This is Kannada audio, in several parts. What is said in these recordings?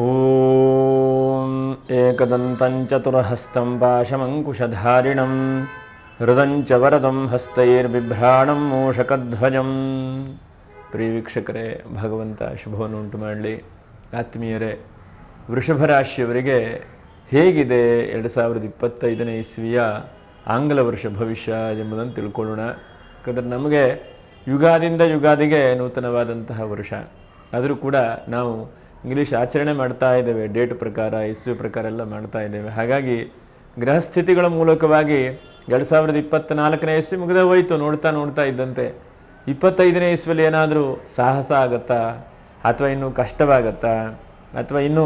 ಓಂ ಏಕದಂತಂ ಚತುರಹಸ್ತಂ ಪಾಶಮಂಕುಶಧಾರಿಣಂ ಹೃದಂಚ ವರದಂ ಹಸ್ತೈರ್ಬಿಭ್ರಾಣಂ ಮೂಷಕಧ್ವಜಂ. ಪ್ರಿಯ ವೀಕ್ಷಕರೇ, ಭಗವಂತ ಶುಭವನ್ನು ಉಂಟು ಮಾಡಲಿ. ಆತ್ಮೀಯರೇ, ವೃಷಭ ರಾಶಿಯವರಿಗೆ ಹೇಗಿದೆ 2025ನೇ ಇಸ್ವಿಯ ಆಂಗ್ಲ ವರ್ಷ ಭವಿಷ್ಯ ಎಂಬುದನ್ನು ತಿಳ್ಕೊಳ್ಳೋಣ. ಯಾಕಂದರೆ ನಮಗೆ ಯುಗಾದಿಂದ ಯುಗಾದಿಗೆ ನೂತನವಾದಂತಹ ವರ್ಷ. ಆದರೂ ಕೂಡ ನಾವು ಇಂಗ್ಲೀಷ್ ಆಚರಣೆ ಮಾಡ್ತಾ ಇದ್ದೇವೆ, ಡೇಟ್ ಪ್ರಕಾರ ಇಸ್ವಿ ಪ್ರಕಾರ ಎಲ್ಲ ಮಾಡ್ತಾ ಇದ್ದೇವೆ. ಹಾಗಾಗಿ ಗ್ರಹಸ್ಥಿತಿಗಳ ಮೂಲಕವಾಗಿ 2024ನೇ ಇಸ್ವಿ ಮುಗಿದೇ ಹೋಯಿತು. ನೋಡ್ತಾ ಇದ್ದಂತೆ 25ನೇ ಇಸ್ವಿಯಲ್ಲಿ ಏನಾದರೂ ಸಾಹಸ ಆಗುತ್ತಾ, ಅಥವಾ ಇನ್ನೂ ಕಷ್ಟವಾಗತ್ತಾ, ಅಥವಾ ಇನ್ನೂ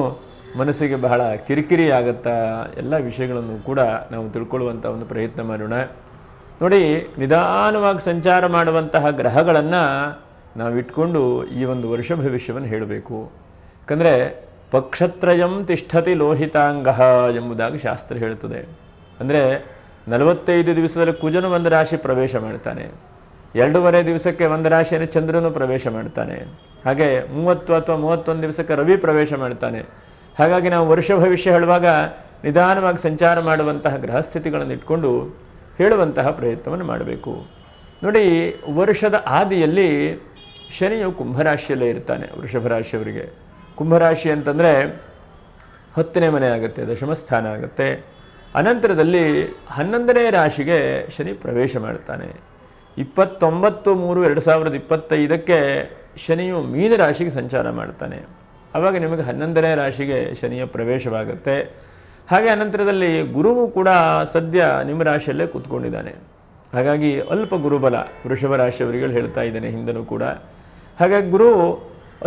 ಮನಸ್ಸಿಗೆ ಬಹಳ ಕಿರಿಕಿರಿ ಆಗುತ್ತಾ, ಎಲ್ಲ ವಿಷಯಗಳನ್ನು ಕೂಡ ನಾವು ತಿಳ್ಕೊಳ್ಳುವಂಥ ಒಂದು ಪ್ರಯತ್ನ ಮಾಡೋಣ. ನೋಡಿ, ನಿಧಾನವಾಗಿ ಸಂಚಾರ ಮಾಡುವಂತಹ ಗ್ರಹಗಳನ್ನು ನಾವಿಟ್ಕೊಂಡು ಈ ಒಂದು ವರ್ಷ ಭವಿಷ್ಯವನ್ನು ಹೇಳಬೇಕು. ಯಾಕಂದರೆ ಪಕ್ಷತ್ರಯಂ ತಿಷ್ಠತಿ ಲೋಹಿತಾಂಗ ಎಂಬುದಾಗಿ ಶಾಸ್ತ್ರ ಹೇಳುತ್ತದೆ. ಅಂದರೆ 45 ದಿವಸದಲ್ಲಿ ಕುಜನು ಒಂದು ರಾಶಿ ಪ್ರವೇಶ ಮಾಡ್ತಾನೆ, 2.5 ದಿವಸಕ್ಕೆ ಒಂದು ರಾಶಿಯನ್ನು ಚಂದ್ರನು ಪ್ರವೇಶ ಮಾಡ್ತಾನೆ, ಹಾಗೆ 30 ಅಥವಾ 31 ದಿವಸಕ್ಕೆ ರವಿ ಪ್ರವೇಶ ಮಾಡ್ತಾನೆ. ಹಾಗಾಗಿ ನಾವು ವರ್ಷ ಭವಿಷ್ಯ ಹೇಳುವಾಗ ನಿಧಾನವಾಗಿ ಸಂಚಾರ ಮಾಡುವಂತಹ ಗ್ರಹಸ್ಥಿತಿಗಳನ್ನು ಇಟ್ಕೊಂಡು ಹೇಳುವಂತಹ ಪ್ರಯತ್ನವನ್ನು ಮಾಡಬೇಕು. ನೋಡಿ, ವರ್ಷದ ಆದಿಯಲ್ಲಿ ಶನಿಯು ಕುಂಭರಾಶಿಯಲ್ಲೇ ಇರ್ತಾನೆ. ವೃಷಭ ರಾಶಿಯವರಿಗೆ ಕುಂಭರಾಶಿ ಅಂತಂದರೆ 10ನೇ ಮನೆ ಆಗುತ್ತೆ, ದಶಮ ಸ್ಥಾನ ಆಗುತ್ತೆ. ಅನಂತರದಲ್ಲಿ 11ನೇ ರಾಶಿಗೆ ಶನಿ ಪ್ರವೇಶ ಮಾಡ್ತಾನೆ. 29/3/2025ಕ್ಕೆ ಶನಿಯು ಮೀನ ರಾಶಿಗೆ ಸಂಚಾರ ಮಾಡ್ತಾನೆ. ಆವಾಗ ನಿಮಗೆ 11ನೇ ರಾಶಿಗೆ ಶನಿಯ ಪ್ರವೇಶವಾಗುತ್ತೆ. ಹಾಗೆ ಅನಂತರದಲ್ಲಿ ಗುರುವು ಕೂಡ ಸದ್ಯ ನಿಮ್ಮ ರಾಶಿಯಲ್ಲೇ ಕೂತ್ಕೊಂಡಿದ್ದಾನೆ. ಹಾಗಾಗಿ ಅಲ್ಪ ಗುರುಬಲ ವೃಷಭ ರಾಶಿಯವರಿಗೆ ಹೇಳ್ತಾ ಇದ್ದೇನೆ ಹಿಂದನೂ ಕೂಡ. ಹಾಗಾಗಿ ಗುರು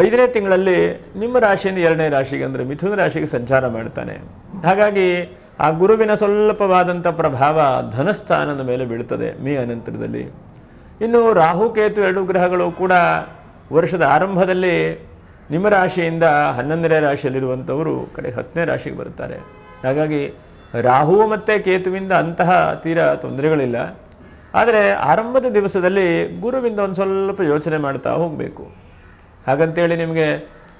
5ನೇ ತಿಂಗಳಲ್ಲಿ ನಿಮ್ಮ ರಾಶಿಯಿಂದ 2ನೇ ರಾಶಿಗೆ ಅಂದರೆ ಮಿಥುನ ರಾಶಿಗೆ ಸಂಚಾರ ಮಾಡ್ತಾನೆ. ಹಾಗಾಗಿ ಆ ಗುರುವಿನ ಸ್ವಲ್ಪವಾದಂಥ ಪ್ರಭಾವ ಧನಸ್ಥಾನದ ಮೇಲೆ ಬೀಳ್ತದೆ ಮೇ ಅನಂತರದಲ್ಲಿ. ಇನ್ನು ರಾಹುಕೇತು 2 ಗ್ರಹಗಳು ಕೂಡ ವರ್ಷದ ಆರಂಭದಲ್ಲಿ ನಿಮ್ಮ ರಾಶಿಯಿಂದ 11ನೇ ರಾಶಿಯಲ್ಲಿರುವಂಥವರು ಕಡೆ 10ನೇ ರಾಶಿಗೆ ಬರ್ತಾರೆ. ಹಾಗಾಗಿ ರಾಹು ಮತ್ತು ಕೇತುವಿಂದ ಅಂತಹ ತೀರಾ ತೊಂದರೆಗಳಿಲ್ಲ. ಆದರೆ ಆರಂಭದ ದಿವಸದಲ್ಲಿ ಗುರುವಿಂದ ಒಂದು ಸ್ವಲ್ಪ ಯೋಚನೆ ಮಾಡ್ತಾ ಹೋಗಬೇಕು. ಹಾಗಂತೇಳಿ ನಿಮಗೆ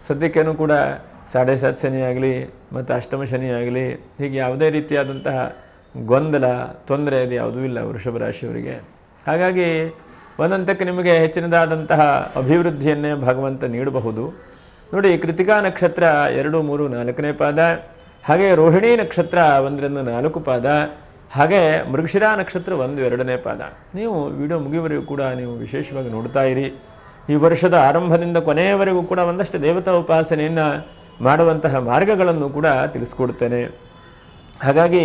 ಸದ್ಯಕ್ಕೇನೂ ಕೂಡ 7.5 ಶನಿ ಆಗಲಿ ಮತ್ತು ಅಷ್ಟಮ ಶನಿ ಆಗಲಿ ಹೀಗೆ ಯಾವುದೇ ರೀತಿಯಾದಂತಹ ಗೊಂದಲ ತೊಂದರೆ ಅದು ಯಾವುದೂ ಇಲ್ಲ ವೃಷಭ ರಾಶಿಯವರಿಗೆ. ಹಾಗಾಗಿ ಒಂದಂತಕ್ಕೆ ನಿಮಗೆ ಹೆಚ್ಚಿನದಾದಂತಹ ಅಭಿವೃದ್ಧಿಯನ್ನೇ ಭಗವಂತ ನೀಡಬಹುದು. ನೋಡಿ, ಕೃತಿಕಾ ನಕ್ಷತ್ರ 2, 3, 4ನೇ ಪಾದ, ಹಾಗೆ ರೋಹಿಣಿ ನಕ್ಷತ್ರ 1-4 ಪಾದ, ಹಾಗೆ ಮೃಗಶಿರಾ ನಕ್ಷತ್ರ 1, 2ನೇ ಪಾದ. ನೀವು ವಿಡಿಯೋ ಮುಗಿಯುವವರೆಗೂ ಕೂಡ ನೀವು ವಿಶೇಷವಾಗಿ ನೋಡ್ತಾ ಇರಿ. ಈ ವರ್ಷದ ಆರಂಭದಿಂದ ಕೊನೆಯವರೆಗೂ ಕೂಡ ಒಂದಷ್ಟು ದೇವತಾ ಉಪಾಸನೆಯನ್ನು ಮಾಡುವಂತಹ ಮಾರ್ಗಗಳನ್ನು ಕೂಡ ತಿಳಿಸ್ಕೊಡ್ತೇನೆ. ಹಾಗಾಗಿ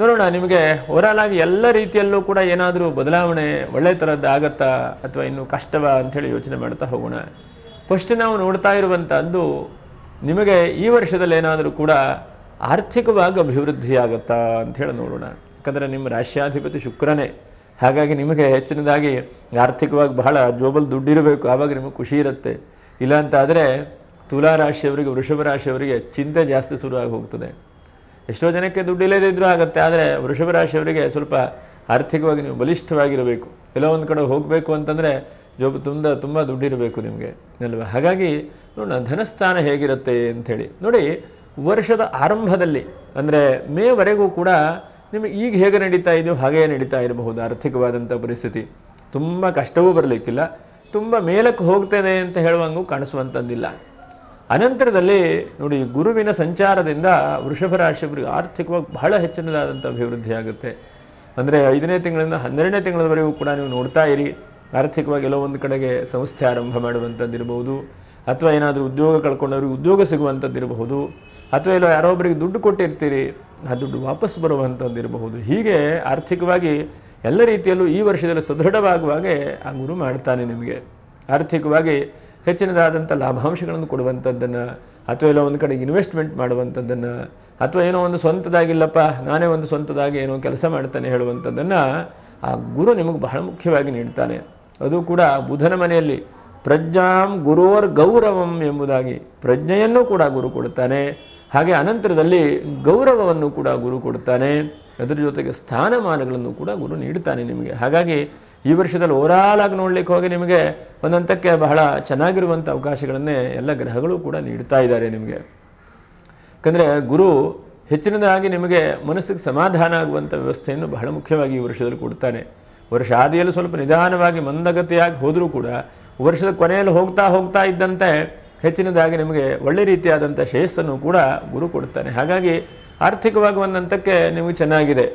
ನೋಡೋಣ, ನಿಮಗೆ ಓವರಾಲ್ ಆಗಿ ಎಲ್ಲ ರೀತಿಯಲ್ಲೂ ಕೂಡ ಏನಾದರೂ ಬದಲಾವಣೆ ಒಳ್ಳೆ ಥರದ್ದು ಆಗತ್ತಾ ಅಥವಾ ಇನ್ನೂ ಕಷ್ಟವಾ ಅಂಥೇಳಿ ಯೋಚನೆ ಮಾಡ್ತಾ ಹೋಗೋಣ. ಫಸ್ಟ್ ನಾವು ನೋಡ್ತಾ ಇರುವಂಥದ್ದು, ನಿಮಗೆ ಈ ವರ್ಷದಲ್ಲಿ ಏನಾದರೂ ಕೂಡ ಆರ್ಥಿಕವಾಗಿ ಅಭಿವೃದ್ಧಿ ಆಗುತ್ತಾ ಅಂಥೇಳಿ ನೋಡೋಣ. ಯಾಕಂದರೆ ನಿಮ್ಮ ರಾಶ್ಯಾಧಿಪತಿ ಶುಕ್ರನೇ. ಹಾಗಾಗಿ ನಿಮಗೆ ಹೆಚ್ಚಿನದಾಗಿ ಆರ್ಥಿಕವಾಗಿ ಬಹಳ ಜೋಬಲ್ ದುಡ್ಡಿರಬೇಕು, ಆವಾಗ ನಿಮಗೆ ಖುಷಿ ಇರುತ್ತೆ. ಇಲ್ಲ ಅಂತಾದರೆ ತುಲಾ ರಾಶಿಯವರಿಗೆ, ವೃಷಭ ರಾಶಿಯವರಿಗೆ ಚಿಂತೆ ಜಾಸ್ತಿ ಶುರುವಾಗಿ ಹೋಗ್ತದೆ. ಎಷ್ಟೋ ಜನಕ್ಕೆ ದುಡ್ಡು ಇಲ್ಲದೇ ಇದ್ರೂ ಆಗುತ್ತೆ, ಆದರೆ ವೃಷಭ ರಾಶಿಯವರಿಗೆ ಸ್ವಲ್ಪ ಆರ್ಥಿಕವಾಗಿ ನೀವು ಬಲಿಷ್ಠವಾಗಿರಬೇಕು. ಎಲ್ಲೋ ಒಂದು ಕಡೆ ಹೋಗಬೇಕು ಅಂತಂದರೆ ಜೋಬ್ ತುಂಬ ದುಡ್ಡಿರಬೇಕು ನಿಮಗೆ ಅಲ್ವಾ. ಹಾಗಾಗಿ ನೋಡೋಣ ಧನಸ್ಥಾನ ಹೇಗಿರುತ್ತೆ ಅಂಥೇಳಿ. ನೋಡಿ, ವರ್ಷದ ಆರಂಭದಲ್ಲಿ ಅಂದರೆ ಮೇವರೆಗೂ ಕೂಡ ನಿಮಗೆ ಈಗ ಹೇಗೆ ನಡೀತಾ ಇದೆಯೋ ಹಾಗೇ ನಡೀತಾ ಇರಬಹುದು ಆರ್ಥಿಕವಾದಂಥ ಪರಿಸ್ಥಿತಿ. ತುಂಬ ಕಷ್ಟವೂ ಬರಲಿಕ್ಕಿಲ್ಲ, ತುಂಬ ಮೇಲಕ್ಕೆ ಹೋಗ್ತೇನೆ ಅಂತ ಹೇಳುವಂಗೂ ಕಾಣಿಸುವಂಥದ್ದಿಲ್ಲ. ಅನಂತರದಲ್ಲಿ ನೋಡಿ, ಗುರುವಿನ ಸಂಚಾರದಿಂದ ವೃಷಭ ರಾಶಿಯವರಿಗೆ ಆರ್ಥಿಕವಾಗಿ ಬಹಳ ಹೆಚ್ಚಿನದಾದಂಥ ಅಭಿವೃದ್ಧಿ ಆಗುತ್ತೆ. ಅಂದರೆ 5ನೇ ತಿಂಗಳಿಂದ 12ನೇ ತಿಂಗಳವರೆಗೂ ಕೂಡ ನೀವು ನೋಡ್ತಾ ಇರಿ. ಆರ್ಥಿಕವಾಗಿ ಎಲ್ಲೋ ಒಂದು ಕಡೆಗೆ ಸಂಸ್ಥೆ ಆರಂಭ ಮಾಡುವಂಥದ್ದಿರಬಹುದು, ಅಥವಾ ಏನಾದರೂ ಉದ್ಯೋಗ ಕಳ್ಕೊಂಡವ್ರಿಗೆ ಉದ್ಯೋಗ ಸಿಗುವಂಥದ್ದಿರಬಹುದು, ಅಥವಾ ಎಲ್ಲೋ ಯಾರೊಬ್ಬರಿಗೆ ದುಡ್ಡು ಕೊಟ್ಟಿರ್ತೀರಿ, ಆ ದುಡ್ಡು ವಾಪಸ್ ಬರುವಂಥದ್ದಿರಬಹುದು. ಹೀಗೆ ಆರ್ಥಿಕವಾಗಿ ಎಲ್ಲ ರೀತಿಯಲ್ಲೂ ಈ ವರ್ಷದಲ್ಲಿ ಸದೃಢವಾಗುವಾಗೆ ಆ ಗುರು ಮಾಡ್ತಾನೆ. ನಿಮಗೆ ಆರ್ಥಿಕವಾಗಿ ಹೆಚ್ಚಿನದಾದಂಥ ಲಾಭಾಂಶಗಳನ್ನು ಕೊಡುವಂಥದ್ದನ್ನು, ಅಥವಾ ಎಲ್ಲೋ ಒಂದು ಕಡೆಗೆ ಇನ್ವೆಸ್ಟ್ಮೆಂಟ್ ಮಾಡುವಂಥದ್ದನ್ನು, ಅಥವಾ ಏನೋ ಒಂದು ಸ್ವಂತದಾಗಿಲ್ಲಪ್ಪ ನಾನೇ ಒಂದು ಸ್ವಂತದಾಗಿ ಏನೋ ಕೆಲಸ ಮಾಡ್ತಾನೆ ಹೇಳುವಂಥದ್ದನ್ನು ಆ ಗುರು ನಿಮಗೆ ಬಹಳ ಮುಖ್ಯವಾಗಿ ನೀಡ್ತಾನೆ. ಅದು ಕೂಡ ಬುಧನ ಮನೆಯಲ್ಲಿ ಪ್ರಜ್ಞಾಂ ಗುರೋರ್ ಗೌರವಂ ಎಂಬುದಾಗಿ ಪ್ರಜ್ಞೆಯನ್ನು ಕೂಡ ಗುರು ಕೊಡ್ತಾನೆ. ಹಾಗೆ ಅನಂತರದಲ್ಲಿ ಗೌರವವನ್ನು ಕೂಡ ಗುರು ಕೊಡ್ತಾನೆ. ಅದರ ಜೊತೆಗೆ ಸ್ಥಾನಮಾನಗಳನ್ನು ಕೂಡ ಗುರು ನೀಡ್ತಾನೆ ನಿಮಗೆ. ಹಾಗಾಗಿ ಈ ವರ್ಷದಲ್ಲಿ ಓವರಾಲ್ ಆಗಿ ನೋಡಲಿಕ್ಕೆ ಹೋಗಿ ನಿಮಗೆ ಒಂದಂತಕ್ಕೆ ಬಹಳ ಚೆನ್ನಾಗಿರುವಂಥ ಅವಕಾಶಗಳನ್ನೇ ಎಲ್ಲ ಗ್ರಹಗಳು ಕೂಡ ನೀಡ್ತಾ ಇದ್ದಾರೆ ನಿಮಗೆ. ಯಾಕಂದರೆ ಗುರು ಹೆಚ್ಚಿನದಾಗಿ ನಿಮಗೆ ಮನಸ್ಸಿಗೆ ಸಮಾಧಾನ ಆಗುವಂಥ ವ್ಯವಸ್ಥೆಯನ್ನು ಬಹಳ ಮುಖ್ಯವಾಗಿ ಈ ವರ್ಷದಲ್ಲಿ ಕೊಡ್ತಾನೆ. ವರ್ಷ ಆದಿಯಲ್ಲಿ ಸ್ವಲ್ಪ ನಿಧಾನವಾಗಿ ಮಂದಗತಿಯಾಗಿ ಹೋದರೂ ಕೂಡ ವರ್ಷದ ಕೊನೆಯಲ್ಲಿ ಹೋಗ್ತಾ ಇದ್ದಂತೆ ಹೆಚ್ಚಿನದಾಗಿ ನಿಮಗೆ ಒಳ್ಳೆ ರೀತಿಯಾದಂಥ ಶ್ರೇಯಸ್ಸನ್ನು ಕೂಡ ಗುರು ಕೊಡ್ತಾನೆ. ಹಾಗಾಗಿ ಆರ್ಥಿಕವಾಗಿ ಒಂದು ಹಂತಕ್ಕೆ ನಿಮಗೆ ಚೆನ್ನಾಗಿದೆ.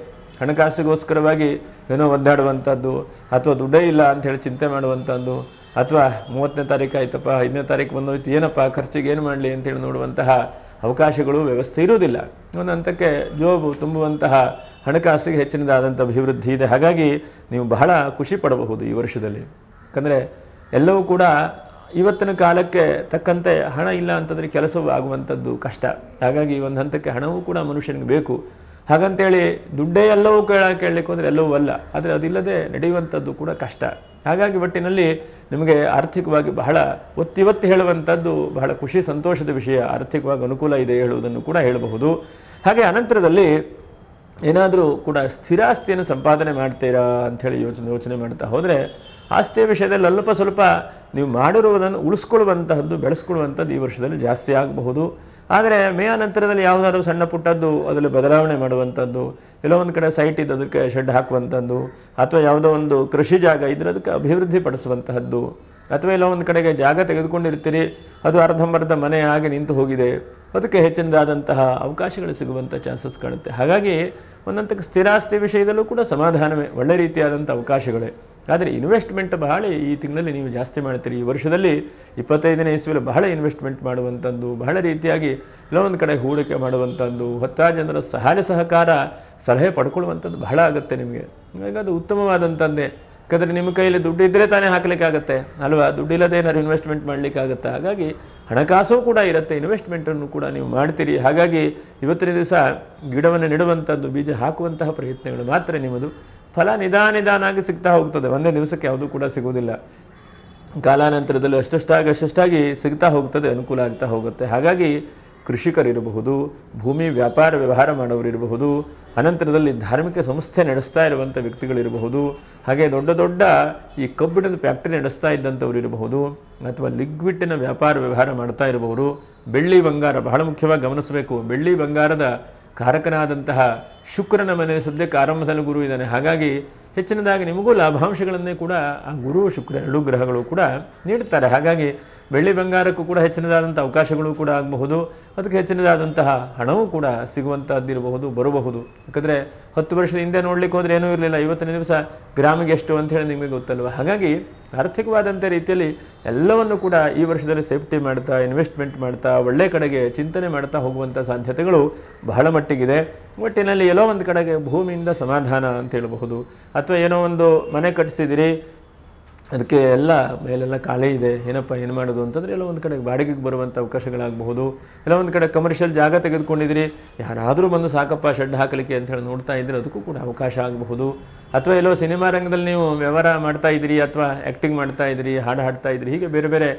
ಹಣಕಾಸಿಗೋಸ್ಕರವಾಗಿ ಏನೋ ಒದ್ದಾಡುವಂಥದ್ದು ಅಥವಾ ದುಡ್ಡೇ ಇಲ್ಲ ಅಂಥೇಳಿ ಚಿಂತೆ ಮಾಡುವಂಥದ್ದು ಅಥವಾ 30ನೇ ತಾರೀಕು ಆಯ್ತಪ್ಪ 5ನೇ ತಾರೀಕು ಬಂದೋಯ್ತು ಏನಪ್ಪ ಖರ್ಚಿಗೆ ಏನು ಮಾಡಲಿ ಅಂತೇಳಿ ನೋಡುವಂತಹ ಅವಕಾಶಗಳು ವ್ಯವಸ್ಥೆ ಇರುವುದಿಲ್ಲ. ಒಂದು ಹಂತಕ್ಕೆ ಜೋಬು ತುಂಬುವಂತಹ ಹಣಕಾಸಿಗೆ ಹೆಚ್ಚಿನದಾದಂಥ ಅಭಿವೃದ್ಧಿ ಇದೆ. ಹಾಗಾಗಿ ನೀವು ಬಹಳ ಖುಷಿ ಪಡಬಹುದು ಈ ವರ್ಷದಲ್ಲಿ. ಯಾಕಂದರೆ ಎಲ್ಲವೂ ಕೂಡ ಇವತ್ತಿನ ಕಾಲಕ್ಕೆ ತಕ್ಕಂತೆ ಹಣ ಇಲ್ಲ ಅಂತಂದರೆ ಕೆಲಸವೂ ಆಗುವಂಥದ್ದು ಕಷ್ಟ. ಹಾಗಾಗಿ ಒಂದು ಹಂತಕ್ಕೆ ಹಣವೂ ಕೂಡ ಮನುಷ್ಯನಿಗೆ ಬೇಕು. ಹಾಗಂತೇಳಿ ದುಡ್ಡೇ ಎಲ್ಲವೂ ಕೇಳಲಿಕ್ಕೆ ಹೋದರೆ ಎಲ್ಲವೂ ಅಲ್ಲ, ಆದರೆ ಅದಿಲ್ಲದೆ ನಡೆಯುವಂಥದ್ದು ಕೂಡ ಕಷ್ಟ. ಹಾಗಾಗಿ ಒಟ್ಟಿನಲ್ಲಿ ನಿಮಗೆ ಆರ್ಥಿಕವಾಗಿ ಬಹಳ ಒತ್ತಿ ಹೇಳುವಂಥದ್ದು ಬಹಳ ಖುಷಿ ಸಂತೋಷದ ವಿಷಯ. ಆರ್ಥಿಕವಾಗಿ ಅನುಕೂಲ ಇದೆ ಹೇಳುವುದನ್ನು ಕೂಡ ಹೇಳಬಹುದು. ಹಾಗೆ ಅನಂತರದಲ್ಲಿ ಏನಾದರೂ ಕೂಡ ಸ್ಥಿರಾಸ್ತಿಯನ್ನು ಸಂಪಾದನೆ ಮಾಡ್ತೀರಾ ಅಂಥೇಳಿ ಯೋಚನೆ ಮಾಡ್ತಾ ಹೋದರೆ ಆಸ್ತಿಯ ವಿಷಯದಲ್ಲಿ ಅಲ್ಪ ಸ್ವಲ್ಪ ನೀವು ಮಾಡಿರುವುದನ್ನು ಉಳಿಸ್ಕೊಳ್ಳುವಂತಹದ್ದು ಬೆಳೆಸ್ಕೊಳ್ಳುವಂಥದ್ದು ಈ ವರ್ಷದಲ್ಲಿ ಜಾಸ್ತಿ ಆಗಬಹುದು. ಆದರೆ ಮೇ ನಂತರದಲ್ಲಿ ಯಾವುದಾದ್ರೂ ಸಣ್ಣ ಪುಟ್ಟದ್ದು ಅದರಲ್ಲಿ ಬದಲಾವಣೆ ಮಾಡುವಂಥದ್ದು, ಎಲ್ಲೋ ಒಂದು ಕಡೆ ಸೈಟ್ ಇದ್ದು ಅದಕ್ಕೆ ಶೆಡ್ ಹಾಕುವಂಥದ್ದು ಅಥವಾ ಯಾವುದೋ ಒಂದು ಕೃಷಿ ಜಾಗ ಇದ್ದರೆ ಅದಕ್ಕೆ ಅಭಿವೃದ್ಧಿ ಪಡಿಸುವಂತಹದ್ದು ಅಥವಾ ಎಲ್ಲೋ ಒಂದು ಕಡೆಗೆ ಜಾಗ ತೆಗೆದುಕೊಂಡಿರ್ತೀರಿ ಅದು ಅರ್ಧಂಬರ್ಧ ಮನೆ ಆಗಿ ನಿಂತು ಹೋಗಿದೆ, ಅದಕ್ಕೆ ಹೆಚ್ಚಿನದಾದಂತಹ ಅವಕಾಶಗಳು ಸಿಗುವಂಥ ಚಾನ್ಸಸ್ ಕಾಣುತ್ತೆ. ಹಾಗಾಗಿ ಒಂದಂತಕ್ಕೆ ಸ್ಥಿರಾಸ್ತಿ ವಿಷಯದಲ್ಲೂ ಕೂಡ ಸಮಾಧಾನವೇ, ಒಳ್ಳೆ ರೀತಿಯಾದಂಥ ಅವಕಾಶಗಳೇ. ಆದರೆ ಇನ್ವೆಸ್ಟ್ಮೆಂಟ್ ಬಹಳ ಈ ತಿಂಗಳಲ್ಲಿ ನೀವು ಜಾಸ್ತಿ ಮಾಡ್ತೀರಿ. ಈ ವರ್ಷದಲ್ಲಿ 25ನೇ ಇಸ್ವಿಯಲ್ಲಿ ಬಹಳ ಇನ್ವೆಸ್ಟ್ಮೆಂಟ್ ಮಾಡುವಂಥದ್ದು, ಬಹಳ ರೀತಿಯಾಗಿ ಎಲ್ಲೋ ಒಂದು ಕಡೆ ಹೂಡಿಕೆ ಮಾಡುವಂಥದ್ದು, ಹತ್ತಾರು ಜನರ ಸಹಕಾರ ಸಲಹೆ ಪಡ್ಕೊಳ್ಳುವಂಥದ್ದು ಬಹಳ ಆಗುತ್ತೆ ನಿಮಗೆ. ಹಾಗಾಗಿ ಅದು ಉತ್ತಮವಾದಂಥದ್ದೇ. ಯಾಕಂದರೆ ನಿಮ್ಮ ಕೈಯಲ್ಲಿ ದುಡ್ಡು ಇದ್ದರೆ ತಾನೇ ಹಾಕಲಿಕ್ಕಾಗತ್ತೆ ಅಲ್ವಾ, ದುಡ್ಡಿಲ್ಲದೆ ಏನಾದ್ರು ಇನ್ವೆಸ್ಟ್ಮೆಂಟ್ ಮಾಡಲಿಕ್ಕಾಗತ್ತೆ. ಹಾಗಾಗಿ ಹಣಕಾಸು ಕೂಡ ಇರುತ್ತೆ, ಇನ್ವೆಸ್ಟ್ಮೆಂಟನ್ನು ಕೂಡ ನೀವು ಮಾಡ್ತೀರಿ. ಹಾಗಾಗಿ ಇವತ್ತಿನ ದಿವಸ ಗಿಡವನ್ನು ನೆಡುವಂಥದ್ದು, ಬೀಜ ಹಾಕುವಂತಹ ಪ್ರಯತ್ನಗಳು ಮಾತ್ರ ನಿಮ್ಮದು. ಫಲ ನಿಧಾನಾಗಿ ಸಿಗ್ತಾ ಹೋಗ್ತದೆ, ಒಂದೇ ದಿವಸಕ್ಕೆ ಯಾವುದೂ ಕೂಡ ಸಿಗುವುದಿಲ್ಲ. ಕಾಲಾನಂತರದಲ್ಲಿ ಅಷ್ಟಷ್ಟಾಗಿ ಸಿಗ್ತಾ ಹೋಗ್ತದೆ, ಅನುಕೂಲ ಆಗ್ತಾ ಹೋಗುತ್ತೆ. ಹಾಗಾಗಿ ಕೃಷಿಕರಿರಬಹುದು, ಭೂಮಿ ವ್ಯಾಪಾರ ವ್ಯವಹಾರ ಮಾಡೋರಿರಬಹುದು, ಅನಂತರದಲ್ಲಿ ಧಾರ್ಮಿಕ ಸಂಸ್ಥೆ ನಡೆಸ್ತಾ ಇರುವಂಥ ವ್ಯಕ್ತಿಗಳಿರಬಹುದು, ಹಾಗೆ ದೊಡ್ಡ ಈ ಕಬ್ಬಿಣದ ಫ್ಯಾಕ್ಟರಿ ನಡೆಸ್ತಾ ಇದ್ದಂಥವ್ರು ಇರಬಹುದು, ಅಥವಾ ಲಿಕ್ವಿಡ್ನ ವ್ಯಾಪಾರ ವ್ಯವಹಾರ ಮಾಡ್ತಾ ಇರಬಹುದು. ಬೆಳ್ಳಿ ಬಂಗಾರ ಬಹಳ ಮುಖ್ಯವಾಗಿ ಗಮನಿಸಬೇಕು. ಬೆಳ್ಳಿ ಬಂಗಾರದ ಕಾರಕನಾದಂತಹ ಶುಕ್ರನ ಮನೆ ಸದ್ಯಕ್ಕೆ ಆರಂಭದಲ್ಲಿ ಗುರು ಇದ್ದಾನೆ. ಹಾಗಾಗಿ ಹೆಚ್ಚಿನದಾಗಿ ನಿಮಗೂ ಲಾಭಾಂಶಗಳನ್ನೇ ಕೂಡ ಆ ಗುರು ಶುಕ್ರ ಎರಡೂ ಗ್ರಹಗಳು ಕೂಡ ನೀಡುತ್ತಾರೆ. ಹಾಗಾಗಿ ಬೆಳ್ಳಿ ಬಂಗಾರಕ್ಕೂ ಕೂಡ ಹೆಚ್ಚಿನದಾದಂಥ ಅವಕಾಶಗಳು ಕೂಡ ಆಗಬಹುದು. ಅದಕ್ಕೆ ಹೆಚ್ಚಿನದಾದಂತಹ ಹಣವೂ ಕೂಡ ಸಿಗುವಂಥದ್ದಿರಬಹುದು, ಬರಬಹುದು. ಯಾಕಂದರೆ 10 ವರ್ಷದ ಹಿಂದೆ ನೋಡಲಿಕ್ಕೆ ಹೋದರೆ ಏನೂ ಇರಲಿಲ್ಲ, ಇವತ್ತಿನ ದಿವಸ ಗ್ರಾಮಿಗೆ ಎಷ್ಟು ಅಂತೇಳಿ ನಿಮಗೆ ಗೊತ್ತಲ್ವ. ಹಾಗಾಗಿ ಆರ್ಥಿಕವಾದಂಥ ರೀತಿಯಲ್ಲಿ ಎಲ್ಲವನ್ನು ಕೂಡ ಈ ವರ್ಷದಲ್ಲಿ ಸೇಫ್ಟಿ ಮಾಡ್ತಾ, ಇನ್ವೆಸ್ಟ್ಮೆಂಟ್ ಮಾಡ್ತಾ, ಒಳ್ಳೆ ಕಡೆಗೆ ಚಿಂತನೆ ಮಾಡ್ತಾ ಹೋಗುವಂಥ ಸಾಧ್ಯತೆಗಳು ಬಹಳ ಮಟ್ಟಿಗಿದೆ. ಒಟ್ಟಿನಲ್ಲಿ ಎಲ್ಲೋ ಒಂದು ಕಡೆಗೆ ಭೂಮಿಯಿಂದ ಸಮಾಧಾನ ಅಂತ ಹೇಳಬಹುದು, ಅಥವಾ ಏನೋ ಒಂದು ಮನೆ ಕಟ್ಟಿಸಿದಿರಿ, ಅದಕ್ಕೆ ಎಲ್ಲ ಮೇಲೆಲ್ಲ ಖಾಲಿ ಇದೆ, ಏನಪ್ಪ ಏನು ಮಾಡೋದು ಅಂತಂದರೆ ಎಲ್ಲ ಒಂದು ಕಡೆಗೆ ಬಾಡಿಗೆಗೆ ಬರುವಂಥ ಅವಕಾಶಗಳಾಗಬಹುದು. ಎಲ್ಲ ಒಂದು ಕಡೆ ಕಮರ್ಷಿಯಲ್ ಜಾಗ ತೆಗೆದುಕೊಂಡಿದ್ದೀರಿ, ಯಾರಾದರೂ ಬಂದು ಸಾಕಪ್ಪ ಶೆಡ್ ಹಾಕಲಿಕ್ಕೆ ಅಂತ ಹೇಳಿ ನೋಡ್ತಾ ಇದ್ದರೆ ಅದಕ್ಕೂ ಕೂಡ ಅವಕಾಶ ಆಗಬಹುದು. ಅಥವಾ ಎಲ್ಲೋ ಸಿನಿಮಾ ರಂಗದಲ್ಲಿ ನೀವು ವ್ಯವಹಾರ ಮಾಡ್ತಾ ಇದ್ದೀರಿ, ಅಥವಾ ಆ್ಯಕ್ಟಿಂಗ್ ಮಾಡ್ತಾ ಇದ್ದೀರಿ, ಹಾಡು ಹಾಡ್ತಾ ಇದ್ದೀರಿ, ಹೀಗೆ ಬೇರೆ ಬೇರೆ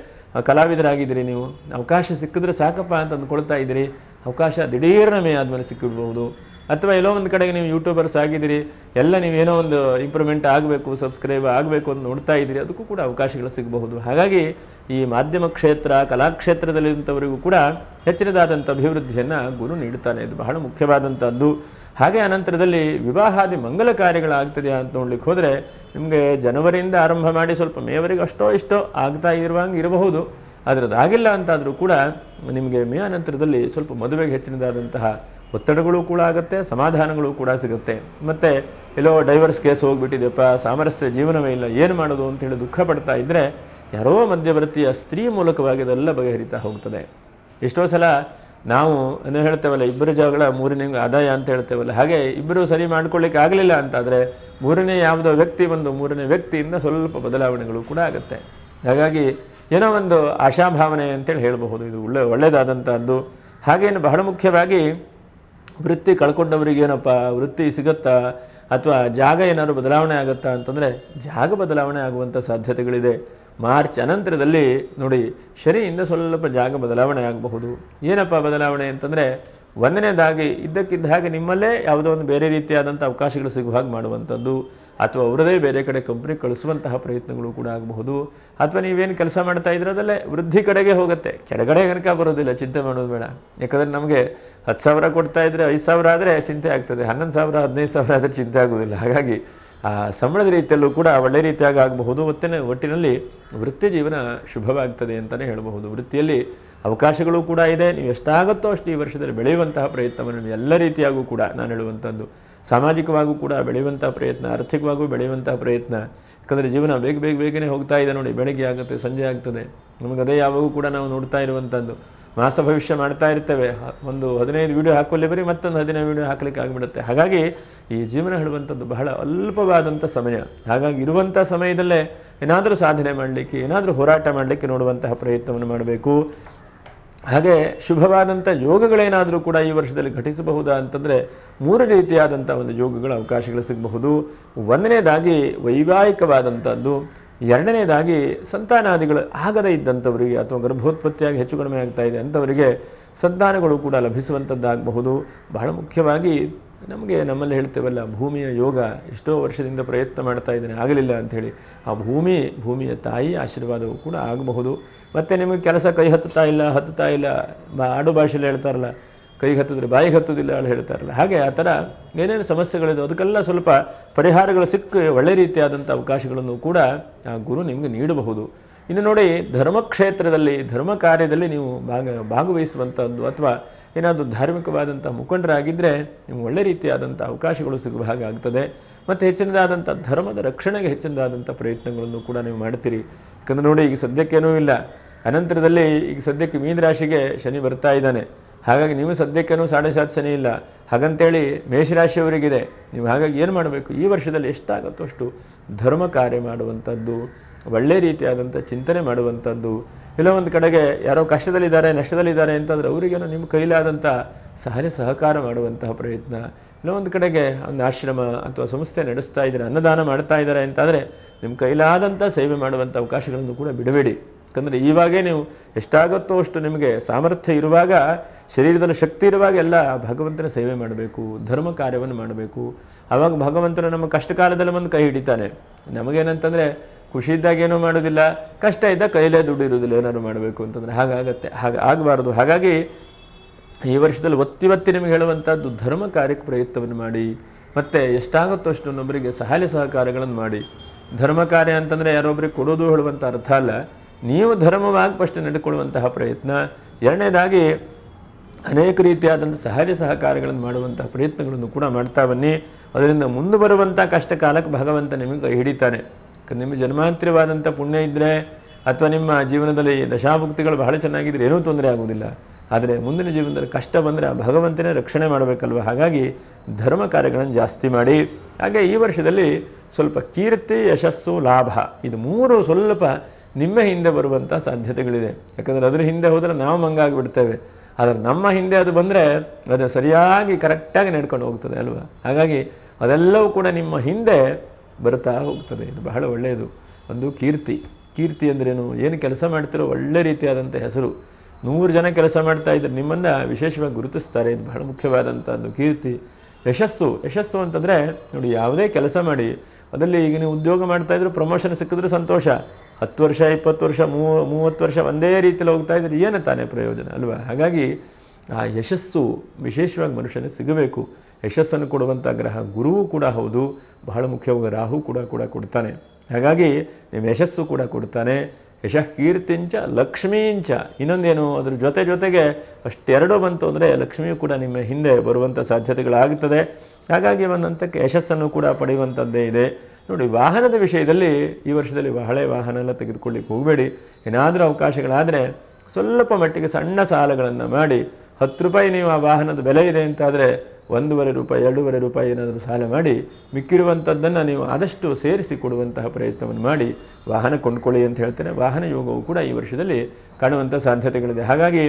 ಕಲಾವಿದರಾಗಿದ್ದೀರಿ. ನೀವು ಅವಕಾಶ ಸಿಕ್ಕಿದ್ರೆ ಸಾಕಪ್ಪ ಅಂತ ಅಂದ್ಕೊಳ್ತಾ ಇದ್ದೀರಿ, ಅವಕಾಶ ದಿಢೀರ್ನ ಮೇ ಆದಮೇಲೆ ಸಿಕ್ಕಿಡ್ಬೋದು. ಅಥವಾ ಎಲ್ಲೋ ಒಂದು ಕಡೆಗೆ ನೀವು ಯೂಟ್ಯೂಬರ್ಸ್ ಆಗಿದ್ದೀರಿ, ಎಲ್ಲ ನೀವೇನೋ ಒಂದು ಇಂಪ್ರೂವ್ಮೆಂಟ್ ಆಗಬೇಕು, ಸಬ್ಸ್ಕ್ರೈಬ್ ಆಗಬೇಕು ಅಂತ ನೋಡ್ತಾ ಇದ್ದೀರಿ, ಅದಕ್ಕೂ ಕೂಡ ಅವಕಾಶಗಳು ಸಿಗಬಹುದು. ಹಾಗಾಗಿ ಈ ಮಾಧ್ಯಮ ಕ್ಷೇತ್ರ, ಕಲಾಕ್ಷೇತ್ರದಲ್ಲಿರುವಂಥವರಿಗೂ ಕೂಡ ಹೆಚ್ಚಿನದಾದಂಥ ಅಭಿವೃದ್ಧಿಯನ್ನು ಗುರು ನೀಡುತ್ತಾನೆ. ಇದು ಬಹಳ ಮುಖ್ಯವಾದಂಥದ್ದು. ಹಾಗೆ ಅನಂತರದಲ್ಲಿ ವಿವಾಹಾದಿ ಮಂಗಲ ಕಾರ್ಯಗಳಾಗ್ತದೆ ಅಂತ ನೋಡ್ಲಿಕ್ಕೆ ಹೋದರೆ ನಿಮಗೆ ಜನವರಿಯಿಂದ ಆರಂಭ ಮಾಡಿ ಸ್ವಲ್ಪ ಮೇವರೆಗೆ ಅಷ್ಟೋ ಇಷ್ಟೋ ಆಗ್ತಾ ಇರುವಂಗೆ ಇರಬಹುದು. ಆದರೆ ಅದಾಗಿಲ್ಲ ಅಂತಾದರೂ ಕೂಡ ನಿಮಗೆ ಮೇ ಅನಂತರದಲ್ಲಿ ಸ್ವಲ್ಪ ಮದುವೆಗೆ ಹೆಚ್ಚಿನದಾದಂತಹ ಒತ್ತಡಗಳು ಕೂಡ ಆಗುತ್ತೆ, ಸಮಾಧಾನಗಳು ಕೂಡ ಸಿಗುತ್ತೆ. ಮತ್ತು ಎಲ್ಲೋ ಡೈವರ್ಸ್ ಕೇಸ್ ಹೋಗಿಬಿಟ್ಟಿದೆಯಪ್ಪ, ಸಾಮರಸ್ಯ ಜೀವನವೇ ಇಲ್ಲ, ಏನು ಮಾಡೋದು ಅಂತೇಳಿ ದುಃಖ ಪಡ್ತಾ ಇದ್ದರೆ ಯಾರೋ ಮಧ್ಯವರ್ತಿಯ ಸ್ತ್ರೀ ಮೂಲಕವಾಗಿ ಅದೆಲ್ಲ ಬಗೆಹರಿತಾ ಹೋಗ್ತದೆ. ಎಷ್ಟೋ ಸಲ ನಾವು ಏನು ಹೇಳ್ತೇವಲ್ಲ, ಇಬ್ಬರು ಜಗಳ ಮೂರನೇ ಆದಾಯ ಅಂತ ಹೇಳ್ತೇವಲ್ಲ, ಹಾಗೆ ಇಬ್ಬರು ಸರಿ ಮಾಡ್ಕೊಳ್ಳಿಕ್ಕೆ ಆಗಲಿಲ್ಲ ಅಂತಾದರೆ ಮೂರನೇ ಯಾವುದೋ ವ್ಯಕ್ತಿ ಬಂದು ಮೂರನೇ ವ್ಯಕ್ತಿಯಿಂದ ಸ್ವಲ್ಪ ಬದಲಾವಣೆಗಳು ಕೂಡ ಆಗುತ್ತೆ. ಹಾಗಾಗಿ ಏನೋ ಒಂದು ಆಶಾಭಾವನೆ ಅಂತೇಳಿ ಹೇಳಬಹುದು. ಇದು ಒಳ್ಳೆಯದಾದಂಥದ್ದು. ಹಾಗೇನು ಬಹಳ ಮುಖ್ಯವಾಗಿ ವೃತ್ತಿ ಕಳ್ಕೊಂಡವರಿಗೇನಪ್ಪ ವೃತ್ತಿ ಸಿಗುತ್ತಾ, ಅಥವಾ ಜಾಗ ಏನಾದರೂ ಬದಲಾವಣೆ ಆಗುತ್ತಾ ಅಂತಂದರೆ ಜಾಗ ಬದಲಾವಣೆ ಆಗುವಂಥ ಸಾಧ್ಯತೆಗಳಿದೆ. ಮಾರ್ಚ್ ಅನಂತರದಲ್ಲಿ ನೋಡಿ ಶನಿಯಿಂದ ಸ್ವಲ್ಪ ಜಾಗ ಬದಲಾವಣೆ ಆಗಬಹುದು. ಏನಪ್ಪ ಬದಲಾವಣೆ ಅಂತಂದರೆ, ಒಂದನೇದಾಗಿ ಇದ್ದಕ್ಕಿದ್ದ ಹಾಗೆ ನಿಮ್ಮಲ್ಲೇ ಯಾವುದೋ ಒಂದು ಬೇರೆ ರೀತಿಯಾದಂಥ ಅವಕಾಶಗಳು ಸಿಗುವ ಹಾಗೆ ಮಾಡುವಂಥದ್ದು, ಅಥವಾ ಅವರದೇ ಬೇರೆ ಕಡೆ ಕಂಪ್ನಿ ಕಳಿಸುವಂತಹ ಪ್ರಯತ್ನಗಳು ಕೂಡ ಆಗಬಹುದು. ಅಥವಾ ನೀವೇನು ಕೆಲಸ ಮಾಡ್ತಾ ಇದ್ರದಲ್ಲೇ ವೃದ್ಧಿ ಕಡೆಗೆ ಹೋಗುತ್ತೆ, ಕೆಳಗಡೆ ಕನಕ ಬರೋದಿಲ್ಲ. ಚಿಂತೆ ಮಾಡೋದು ಬೇಡ. ಯಾಕಂದರೆ ನಮಗೆ 10,000 ಕೊಡ್ತಾ ಇದ್ದರೆ 5,000 ಆದರೆ ಚಿಂತೆ ಆಗ್ತದೆ, 11,000 15,000 ಆದರೆ ಚಿಂತೆ ಆಗೋದಿಲ್ಲ. ಹಾಗಾಗಿ ಆ ಸಂಬಳದ ರೀತಿಯಲ್ಲೂ ಕೂಡ ಒಳ್ಳೆ ರೀತಿಯಾಗಿ ಆಗಬಹುದು. ಒಟ್ಟಿನಲ್ಲಿ ವೃತ್ತಿ ಜೀವನ ಶುಭವಾಗ್ತದೆ ಅಂತಲೇ ಹೇಳಬಹುದು. ವೃತ್ತಿಯಲ್ಲಿ ಅವಕಾಶಗಳು ಕೂಡ ಇದೆ. ನೀವು ಎಷ್ಟಾಗುತ್ತೋ ಅಷ್ಟು ಈ ವರ್ಷದಲ್ಲಿ ಬೆಳೆಯುವಂತಹ ಪ್ರಯತ್ನವನ್ನು ಎಲ್ಲ ರೀತಿಯಾಗೂ ಕೂಡ ನಾನು ಹೇಳುವಂಥದ್ದು, ಸಾಮಾಜಿಕವಾಗೂ ಕೂಡ ಬೆಳೆಯುವಂಥ ಪ್ರಯತ್ನ, ಆರ್ಥಿಕವಾಗೂ ಬೆಳೆಯುವಂತಹ ಪ್ರಯತ್ನ. ಯಾಕಂದರೆ ಜೀವನ ಬೇಗನೆ ಹೋಗ್ತಾ ಇದೆ ನೋಡಿ. ಬೆಳಗ್ಗೆ ಆಗುತ್ತೆ, ಸಂಜೆ ಆಗ್ತದೆ. ನಮಗೆ ಅದೇ ಯಾವಾಗೂ ಕೂಡ ನಾವು ನೋಡ್ತಾ ಇರುವಂಥದ್ದು. ಮಾಸ ಭವಿಷ್ಯ ಮಾಡ್ತಾ ಇರ್ತೇವೆ. ಒಂದು 15 ವೀಡಿಯೋ ಹಾಕೊಳ್ಳಿ ಬರೀ ಮತ್ತೊಂದು 15 ವೀಡಿಯೋ ಹಾಕಲಿಕ್ಕೆ ಆಗಿಬಿಡುತ್ತೆ. ಹಾಗಾಗಿ ಈ ಜೀವನ ಹೇಳುವಂಥದ್ದು ಬಹಳ ಅಲ್ಪವಾದಂಥ ಸಮಯ. ಹಾಗಾಗಿ ಇರುವಂಥ ಸಮಯದಲ್ಲೇ ಏನಾದರೂ ಸಾಧನೆ ಮಾಡಲಿಕ್ಕೆ, ಏನಾದರೂ ಹೋರಾಟ ಮಾಡಲಿಕ್ಕೆ ನೋಡುವಂತಹ ಪ್ರಯತ್ನವನ್ನು ಮಾಡಬೇಕು. ಹಾಗೆ ಶುಭವಾದಂಥ ಯೋಗಗಳೇನಾದರೂ ಕೂಡ ಈ ವರ್ಷದಲ್ಲಿ ಘಟಿಸಬಹುದಾ ಅಂತಂದರೆ 3 ರೀತಿಯಾದಂಥ ಒಂದು ಯೋಗಗಳ ಅವಕಾಶಗಳು ಸಿಗಬಹುದು. ಒಂದನೇದಾಗಿ ವೈವಾಹಿಕವಾದಂಥದ್ದು, ಎರಡನೇದಾಗಿ ಸಂತಾನಾದಿಗಳು ಆಗದೇ ಇದ್ದಂಥವರಿಗೆ ಅಥವಾ ಗರ್ಭೋತ್ಪತ್ತಿಯಾಗಿ ಹೆಚ್ಚು ಕಡಿಮೆ ಆಗ್ತಾ ಇದೆ ಅಂಥವರಿಗೆ ಸಂತಾನಗಳು ಕೂಡ ಲಭಿಸುವಂಥದ್ದಾಗಬಹುದು. ಬಹಳ ಮುಖ್ಯವಾಗಿ ನಮ್ಮಲ್ಲಿ ಹೇಳ್ತೇವಲ್ಲ, ಭೂಮಿಯ ಯೋಗ. ಎಷ್ಟೋ ವರ್ಷದಿಂದ ಪ್ರಯತ್ನ ಮಾಡ್ತಾ ಇದ್ದೇನೆ, ಆಗಲಿಲ್ಲ ಅಂಥೇಳಿ. ಆ ಭೂಮಿಯ ತಾಯಿ ಆಶೀರ್ವಾದವು ಕೂಡ ಆಗಬಹುದು. ಮತ್ತು ನಿಮಗೆ ಕೆಲಸ ಕೈ ಹತ್ತುತ್ತಾ ಇಲ್ಲ, ಆಡು ಭಾಷೆಯಲ್ಲಿ ಹೇಳ್ತಾರಲ್ಲ, ಕೈಗೆ ಹತ್ತಿದ್ರೆ ಬಾಯಿಗೆ ಹತ್ತುವುದಿಲ್ಲ ಅಂತ ಹೇಳ್ತಾರಲ್ಲ. ಹಾಗೆ ಆ ಥರ ಏನೇನು ಸಮಸ್ಯೆಗಳಿದೆ ಅದಕ್ಕೆಲ್ಲ ಸ್ವಲ್ಪ ಪರಿಹಾರಗಳು ಸಿಕ್ಕಿ ಒಳ್ಳೆ ರೀತಿಯಾದಂಥ ಅವಕಾಶಗಳನ್ನು ಕೂಡ ಆ ಗುರು ನಿಮಗೆ ನೀಡಬಹುದು. ಇನ್ನು ನೋಡಿ, ಧರ್ಮಕ್ಷೇತ್ರದಲ್ಲಿ, ಧರ್ಮ ಕಾರ್ಯದಲ್ಲಿ ನೀವು ಭಾಗವಹಿಸುವಂಥದ್ದು ಅಥವಾ ಏನಾದರೂ ಧಾರ್ಮಿಕವಾದಂಥ ಮುಖಂಡರಾಗಿದ್ದರೆ ನಿಮ್ಗೆ ಒಳ್ಳೆ ರೀತಿಯಾದಂಥ ಅವಕಾಶಗಳು ಸಿಗುವ ಹಾಗೆ ಆಗ್ತದೆ. ಮತ್ತು ಹೆಚ್ಚಿನದಾದಂಥ ಧರ್ಮದ ರಕ್ಷಣೆಗೆ ಹೆಚ್ಚಿನದಾದಂಥ ಪ್ರಯತ್ನಗಳನ್ನು ಕೂಡ ನೀವು ಮಾಡ್ತೀರಿ. ಯಾಕಂದರೆ ನೋಡಿ, ಈಗ ಸದ್ಯಕ್ಕೇನೂ ಇಲ್ಲ. ಅನಂತರದಲ್ಲಿ ಈಗ ಸದ್ಯಕ್ಕೆ ಮೀನ ರಾಶಿಗೆ ಶನಿ ಬರ್ತಾ ಇದ್ದಾನೆ. ಹಾಗಾಗಿ ನೀವು ಸದ್ಯಕ್ಕೇನೂ 7.5 ಶನಿ ಇಲ್ಲ. ಹಾಗಂತೇಳಿ ಮೇಷರಾಶಿಯವರಿಗಿದೆ. ನೀವು ಹಾಗಾಗಿ ಏನು ಮಾಡಬೇಕು, ಈ ವರ್ಷದಲ್ಲಿ ಎಷ್ಟಾಗುತ್ತೋ ಅಷ್ಟು ಧರ್ಮ ಕಾರ್ಯ ಮಾಡುವಂಥದ್ದು, ಒಳ್ಳೆ ರೀತಿಯಾದಂಥ ಚಿಂತನೆ ಮಾಡುವಂಥದ್ದು. ಇಲ್ಲ ಒಂದು ಕಡೆಗೆ ಯಾರೋ ಕಷ್ಟದಲ್ಲಿದ್ದಾರೆ, ನಷ್ಟದಲ್ಲಿದ್ದಾರೆ ಅಂತಂದರೆ ಅವರಿಗೇನೋ ನಿಮ್ಮ ಕೈಲಾದಂಥ ಸಹಕಾರ ಮಾಡುವಂತಹ ಪ್ರಯತ್ನ. ಇಲ್ಲ ಒಂದು ಕಡೆಗೆ ಒಂದು ಆಶ್ರಮ ಅಥವಾ ಸಂಸ್ಥೆ ನಡೆಸ್ತಾ ಇದ್ದಾರೆ, ಅನ್ನದಾನ ಮಾಡ್ತಾ ಇದ್ದಾರೆ ಅಂತಾದರೆ ನಿಮ್ಮ ಕೈಲಾದಂಥ ಸೇವೆ ಮಾಡುವಂಥ ಅವಕಾಶಗಳನ್ನು ಕೂಡ ಬಿಡಬೇಡಿ. ಯಾಕಂದರೆ ಇವಾಗೇ ನೀವು ಎಷ್ಟಾಗುತ್ತೋ ಅಷ್ಟು ನಿಮಗೆ ಸಾಮರ್ಥ್ಯ ಇರುವಾಗ, ಶರೀರದಲ್ಲಿ ಶಕ್ತಿ ಇರುವಾಗ ಎಲ್ಲ ಭಗವಂತನ ಸೇವೆ ಮಾಡಬೇಕು, ಧರ್ಮ ಕಾರ್ಯವನ್ನು ಮಾಡಬೇಕು. ಆವಾಗ ಭಗವಂತನು ನಮ್ಮ ಕಷ್ಟ ಕಾಲದಲ್ಲಿ ಒಂದು ಕೈ ಹಿಡಿತಾನೆ. ನಮಗೇನಂತಂದರೆ ಖುಷಿ ಇದ್ದಾಗ ಏನೂ ಮಾಡೋದಿಲ್ಲ, ಕಷ್ಟ ಇದ್ದಾಗ ಕೈಲೇ ದುಡ್ಡು ಇರೋದಿಲ್ಲ ಏನಾದ್ರು ಮಾಡಬೇಕು ಅಂತಂದರೆ ಹಾಗಾಗತ್ತೆ. ಹಾಗೆ ಆಗಬಾರ್ದು. ಹಾಗಾಗಿ ಈ ವರ್ಷದಲ್ಲಿ ಒತ್ತಿ ನಿಮಗೆ ಹೇಳುವಂಥದ್ದು ಧರ್ಮ ಕಾರ್ಯಕ್ಕೆ ಪ್ರಯತ್ನವನ್ನು ಮಾಡಿ. ಮತ್ತು ಎಷ್ಟಾಗುತ್ತೋ ಅಷ್ಟು ಇನ್ನೊಬ್ಬರಿಗೆ ಸಹಕಾರಗಳನ್ನು ಮಾಡಿ. ಧರ್ಮ ಕಾರ್ಯ ಅಂತಂದರೆ ಯಾರೊಬ್ಬರಿಗೆ ಕೊಡೋದು ಹೇಳುವಂಥ ಅರ್ಥ ಅಲ್ಲ. ನೀವು ಧರ್ಮವಾಗಿ ಫಸ್ಟ್ ನಡೆದುಕೊಳ್ಳುವಂತಹ ಪ್ರಯತ್ನ. ಎರಡನೇದಾಗಿ ಅನೇಕ ರೀತಿಯಾದಂಥ ಸಹಕಾರಗಳನ್ನು ಮಾಡುವಂತಹ ಪ್ರಯತ್ನಗಳನ್ನು ಕೂಡ ಮಾಡ್ತಾ ಬನ್ನಿ. ಅದರಿಂದ ಮುಂದೆ ಬರುವಂಥ ಕಷ್ಟ ಕಾಲಕ್ಕೆ ಭಗವಂತ ನಿಮಗೆ ಕೈ ಹಿಡಿತಾನೆ. ನಿಮ್ಮ ಜನ್ಮಾಂತರವಾದಂಥ ಪುಣ್ಯ ಇದ್ದರೆ ಅಥವಾ ನಿಮ್ಮ ಜೀವನದಲ್ಲಿ ದಶಾಭುಕ್ತಿಗಳು ಬಹಳ ಚೆನ್ನಾಗಿದ್ದರೆ ಏನೂ ತೊಂದರೆ ಆಗೋದಿಲ್ಲ. ಆದರೆ ಮುಂದಿನ ಜೀವನದಲ್ಲಿ ಕಷ್ಟ ಬಂದರೆ ಆ ಭಗವಂತನೇ ರಕ್ಷಣೆ ಮಾಡಬೇಕಲ್ವ. ಹಾಗಾಗಿ ಧರ್ಮ ಕಾರ್ಯಗಳನ್ನು ಜಾಸ್ತಿ ಮಾಡಿ. ಹಾಗೆ ಈ ವರ್ಷದಲ್ಲಿ ಸ್ವಲ್ಪ ಕೀರ್ತಿ, ಯಶಸ್ಸು, ಲಾಭ ಇದು 3 ಸ್ವಲ್ಪ ನಿಮ್ಮ ಹಿಂದೆ ಬರುವಂಥ ಸಾಧ್ಯತೆಗಳಿದೆ. ಯಾಕಂದರೆ ಅದರ ಹಿಂದೆ ಹೋದರೆ ನಾವು ಮಂಗಾಗಿಬಿಡ್ತೇವೆ. ಆದರೆ ನಮ್ಮ ಹಿಂದೆ ಅದು ಬಂದರೆ ಅದು ಸರಿಯಾಗಿ ಕರೆಕ್ಟಾಗಿ ನಡ್ಕೊಂಡು ಹೋಗ್ತದೆ ಅಲ್ವಾ. ಹಾಗಾಗಿ ಅದೆಲ್ಲವೂ ಕೂಡ ನಿಮ್ಮ ಹಿಂದೆ ಬರ್ತಾ ಹೋಗ್ತದೆ. ಇದು ಬಹಳ ಒಳ್ಳೆಯದು. ಒಂದು ಕೀರ್ತಿ ಅಂದ್ರೇನು, ಏನು ಕೆಲಸ ಮಾಡ್ತಿರೋ ಒಳ್ಳೆ ರೀತಿಯಾದಂಥ ಹೆಸರು. 100 ಜನ ಕೆಲಸ ಮಾಡ್ತಾ ಇದ್ದರೆ ನಿಮ್ಮನ್ನು ವಿಶೇಷವಾಗಿ ಗುರುತಿಸ್ತಾರೆ. ಇದು ಬಹಳ ಮುಖ್ಯವಾದಂಥದ್ದು ಕೀರ್ತಿ. ಯಶಸ್ಸು ಅಂತಂದರೆ ನೋಡಿ, ಯಾವುದೇ ಕೆಲಸ ಮಾಡಿ ಅದರಲ್ಲಿ ಈಗ ನೀವು ಉದ್ಯೋಗ ಮಾಡ್ತಾಯಿದ್ರು, ಪ್ರಮೋಷನ್ ಸಿಕ್ಕಿದ್ರೆ ಸಂತೋಷ. 10 ವರ್ಷ 20 ವರ್ಷ 30 ವರ್ಷ ಒಂದೇ ರೀತಿಯಲ್ಲಿ ಹೋಗ್ತಾ ಇದ್ರೆ ಏನು ತಾನೇ ಪ್ರಯೋಜನ ಅಲ್ವಾ. ಹಾಗಾಗಿ ಆ ಯಶಸ್ಸು ವಿಶೇಷವಾಗಿ ಮನುಷ್ಯನಿಗೆ ಸಿಗಬೇಕು. ಯಶಸ್ಸನ್ನು ಕೊಡುವಂಥ ಗ್ರಹ ಗುರುವು ಕೂಡ ಹೌದು. ಬಹಳ ಮುಖ್ಯವಾಗಿ ರಾಹು ಕೂಡ ಕೊಡ್ತಾನೆ. ಹಾಗಾಗಿ ನಿಮ್ಮ ಯಶಸ್ಸು ಕೂಡ ಕೊಡ್ತಾನೆ. ಯಶಃ ಕೀರ್ತಿಂಚ ಲಕ್ಷ್ಮೀಂಚ. ಇನ್ನೊಂದೇನು, ಅದ್ರ ಜೊತೆಗೆ ಅಷ್ಟೆರಡೂ ಬಂತು ಅಂದರೆ ಲಕ್ಷ್ಮಿಯು ಕೂಡ ನಿಮ್ಮ ಹಿಂದೆ ಬರುವಂಥ ಸಾಧ್ಯತೆಗಳಾಗುತ್ತದೆ. ಹಾಗಾಗಿ ಒಂದಂತಕ್ಕೆ ಯಶಸ್ಸನ್ನು ಕೂಡ ಪಡೆಯುವಂಥದ್ದೇ ಇದೆ. ನೋಡಿ, ವಾಹನದ ವಿಷಯದಲ್ಲಿ ಈ ವರ್ಷದಲ್ಲಿ ಹಳೆ ವಾಹನ ಎಲ್ಲ ತೆಗೆದುಕೊಳ್ಳಿಕ್ಕೆ ಹೋಗಬೇಡಿ. ಏನಾದರೂ ಅವಕಾಶಗಳಾದರೆ ಸ್ವಲ್ಪ ಮಟ್ಟಿಗೆ ಸಣ್ಣ ಸಾಲಗಳನ್ನು ಮಾಡಿ, 10 ರೂಪಾಯಿ ನೀವು ಆ ವಾಹನದ ಬೆಲೆ ಇದೆ ಅಂತಾದರೆ 1.5 ರೂಪಾಯಿ 2.5 ರೂಪಾಯಿ ಏನಾದರೂ ಸಾಲ ಮಾಡಿ ಮಿಕ್ಕಿರುವಂಥದ್ದನ್ನು ನೀವು ಆದಷ್ಟು ಸೇರಿಸಿ ಕೊಡುವಂತಹ ಪ್ರಯತ್ನವನ್ನು ಮಾಡಿ ವಾಹನ ಕೊಂಡ್ಕೊಳ್ಳಿ ಅಂತ ಹೇಳ್ತೇನೆ. ವಾಹನ ಯೋಗವು ಕೂಡ ಈ ವರ್ಷದಲ್ಲಿ ಕಾಣುವಂಥ ಸಾಧ್ಯತೆಗಳಿದೆ. ಹಾಗಾಗಿ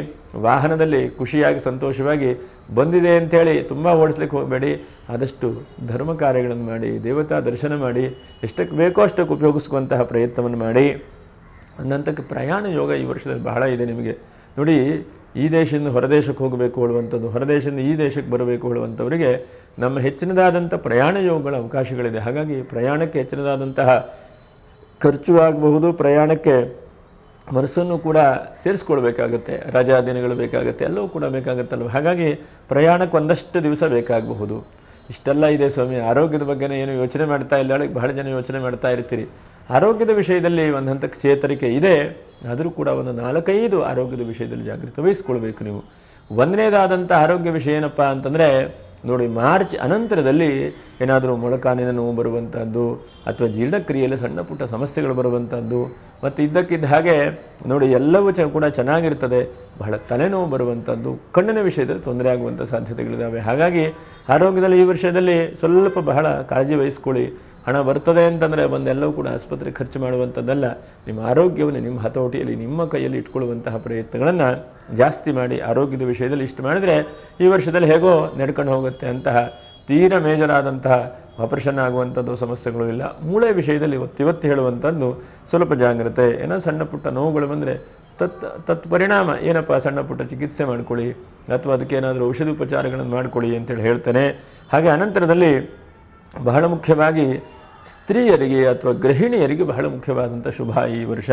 ವಾಹನದಲ್ಲಿ ಖುಷಿಯಾಗಿ ಸಂತೋಷವಾಗಿ ಬಂದಿದೆ ಅಂಥೇಳಿ ತುಂಬ ಓಡಿಸ್ಲಿಕ್ಕೆ ಹೋಗಬೇಡಿ. ಆದಷ್ಟು ಧರ್ಮ ಕಾರ್ಯಗಳನ್ನು ಮಾಡಿ, ದೇವತಾ ದರ್ಶನ ಮಾಡಿ, ಎಷ್ಟಕ್ಕೆ ಬೇಕೋ ಅಷ್ಟಕ್ಕೆ ಉಪಯೋಗಿಸುವಂತಹ ಪ್ರಯತ್ನವನ್ನು ಮಾಡಿ. ಅನ್ನಂತಕ್ಕೆ ಪ್ರಯಾಣ ಯೋಗ ಈ ವರ್ಷದಲ್ಲಿ ಬಹಳ ಇದೆ ನಿಮಗೆ. ನೋಡಿ, ಈ ದೇಶದಿಂದ ಹೊರದೇಶಕ್ಕೆ ಹೋಗಬೇಕು ಹೇಳುವಂಥದ್ದು, ಹೊರದೇಶದಿಂದ ಈ ದೇಶಕ್ಕೆ ಬರಬೇಕು ಹೇಳುವಂಥವರಿಗೆ ನಮ್ಮ ಹೆಚ್ಚಿನದಾದಂಥ ಪ್ರಯಾಣ ಯೋಗಗಳ ಅವಕಾಶಗಳಿದೆ. ಹಾಗಾಗಿ ಪ್ರಯಾಣಕ್ಕೆ ಹೆಚ್ಚಿನದಾದಂತಹ ಖರ್ಚು ಆಗಬಹುದು, ಪ್ರಯಾಣಕ್ಕೆ ಮನಸ್ಸನ್ನು ಕೂಡ ಸೇರಿಸ್ಕೊಳ್ಬೇಕಾಗತ್ತೆ, ರಜಾ ದಿನಗಳು ಬೇಕಾಗುತ್ತೆ, ಎಲ್ಲವೂ ಕೂಡ ಬೇಕಾಗುತ್ತಲ್ವ. ಹಾಗಾಗಿ ಪ್ರಯಾಣಕ್ಕೆ ಒಂದಷ್ಟು ದಿವಸ ಬೇಕಾಗಬಹುದು. ಇಷ್ಟೆಲ್ಲ ಇದೆ ಸ್ವಾಮಿ, ಆರೋಗ್ಯದ ಬಗ್ಗೆನೇ ಏನು ಯೋಚನೆ ಮಾಡ್ತಾ ಇಲ್ಲ, ಬಹಳ ಜನ ಯೋಚನೆ ಮಾಡ್ತಾ ಇರ್ತೀರಿ. ಆರೋಗ್ಯದ ವಿಷಯದಲ್ಲಿ ಒಂದು ಹಂತಕ್ಕೆ ಚೇತರಿಕೆ ಇದೆ, ಆದರೂ ಕೂಡ ಒಂದು 4-5 ಆರೋಗ್ಯದ ವಿಷಯದಲ್ಲಿ ಜಾಗೃತಿ ವಹಿಸ್ಕೊಳ್ಬೇಕು ನೀವು. ಒಂದನೇದಾದಂಥ ಆರೋಗ್ಯ ವಿಷಯ ಏನಪ್ಪ ಅಂತಂದರೆ ನೋಡಿ, ಮಾರ್ಚ್ ಅನಂತರದಲ್ಲಿ ಏನಾದರೂ ಮೊಳಕಾಲಿನ ನೋವು ಬರುವಂಥದ್ದು ಅಥವಾ ಜೀರ್ಣಕ್ರಿಯೆಯಲ್ಲಿ ಸಣ್ಣ ಪುಟ್ಟ ಸಮಸ್ಯೆಗಳು ಬರುವಂಥದ್ದು, ಮತ್ತು ಇದ್ದಕ್ಕಿದ್ದ ಹಾಗೆ ನೋಡಿ ಎಲ್ಲವೂ ಕೂಡ ಚೆನ್ನಾಗಿರ್ತದೆ, ಬಹಳ ತಲೆನೋವು ಬರುವಂಥದ್ದು, ಕಣ್ಣಿನ ವಿಷಯದಲ್ಲಿ ತೊಂದರೆ ಆಗುವಂಥ ಸಾಧ್ಯತೆಗಳಿದ್ದಾವೆ. ಹಾಗಾಗಿ ಆರೋಗ್ಯದಲ್ಲಿ ಈ ವರ್ಷದಲ್ಲಿ ಸ್ವಲ್ಪ ಬಹಳ ಕಾಳಜಿ ವಹಿಸ್ಕೊಳ್ಳಿ. ಹಣ ಬರ್ತದೆ ಅಂತಂದರೆ ಬಂದೆಲ್ಲವೂ ಕೂಡ ಆಸ್ಪತ್ರೆ ಖರ್ಚು ಮಾಡುವಂಥದ್ದಲ್ಲ. ನಿಮ್ಮ ಆರೋಗ್ಯವನ್ನು ನಿಮ್ಮ ಹತೋಟಿಯಲ್ಲಿ ನಿಮ್ಮ ಕೈಯಲ್ಲಿ ಇಟ್ಕೊಳ್ಳುವಂತಹ ಪ್ರಯತ್ನಗಳನ್ನು ಜಾಸ್ತಿ ಮಾಡಿ. ಆರೋಗ್ಯದ ವಿಷಯದಲ್ಲಿ ಇಷ್ಟು ಮಾಡಿದರೆ ಈ ವರ್ಷದಲ್ಲಿ ಹೇಗೋ ನಡ್ಕೊಂಡು ಹೋಗುತ್ತೆ. ಅಂತಹ ತೀರ ಮೇಜರಾದಂತಹ ಆಪರೇಷನ್ ಆಗುವಂಥದ್ದು ಸಮಸ್ಯೆಗಳು ಇಲ್ಲ. ಮೂಳೆ ವಿಷಯದಲ್ಲಿ ಒತ್ತಿ ಹೇಳುವಂಥದ್ದು ಸ್ವಲ್ಪ ಜಾಗ್ರತೆ. ಏನೋ ಸಣ್ಣ ಪುಟ್ಟ ನೋವುಗಳು ಬಂದರೆ ತತ್ ಪರಿಣಾಮ ಏನಪ್ಪ, ಸಣ್ಣ ಪುಟ್ಟ ಚಿಕಿತ್ಸೆ ಮಾಡ್ಕೊಳ್ಳಿ ಅಥವಾ ಅದಕ್ಕೇನಾದರೂ ಔಷಧಿ ಉಪಚಾರಗಳನ್ನು ಮಾಡ್ಕೊಳ್ಳಿ ಅಂತೇಳಿ ಹೇಳ್ತೇನೆ. ಹಾಗೆ ಅನಂತರದಲ್ಲಿ ಬಹಳ ಮುಖ್ಯವಾಗಿ ಸ್ತ್ರೀಯರಿಗೆ ಅಥವಾ ಗೃಹಿಣಿಯರಿಗೆ ಬಹಳ ಮುಖ್ಯವಾದಂಥ ಶುಭ ಈ ವರ್ಷ.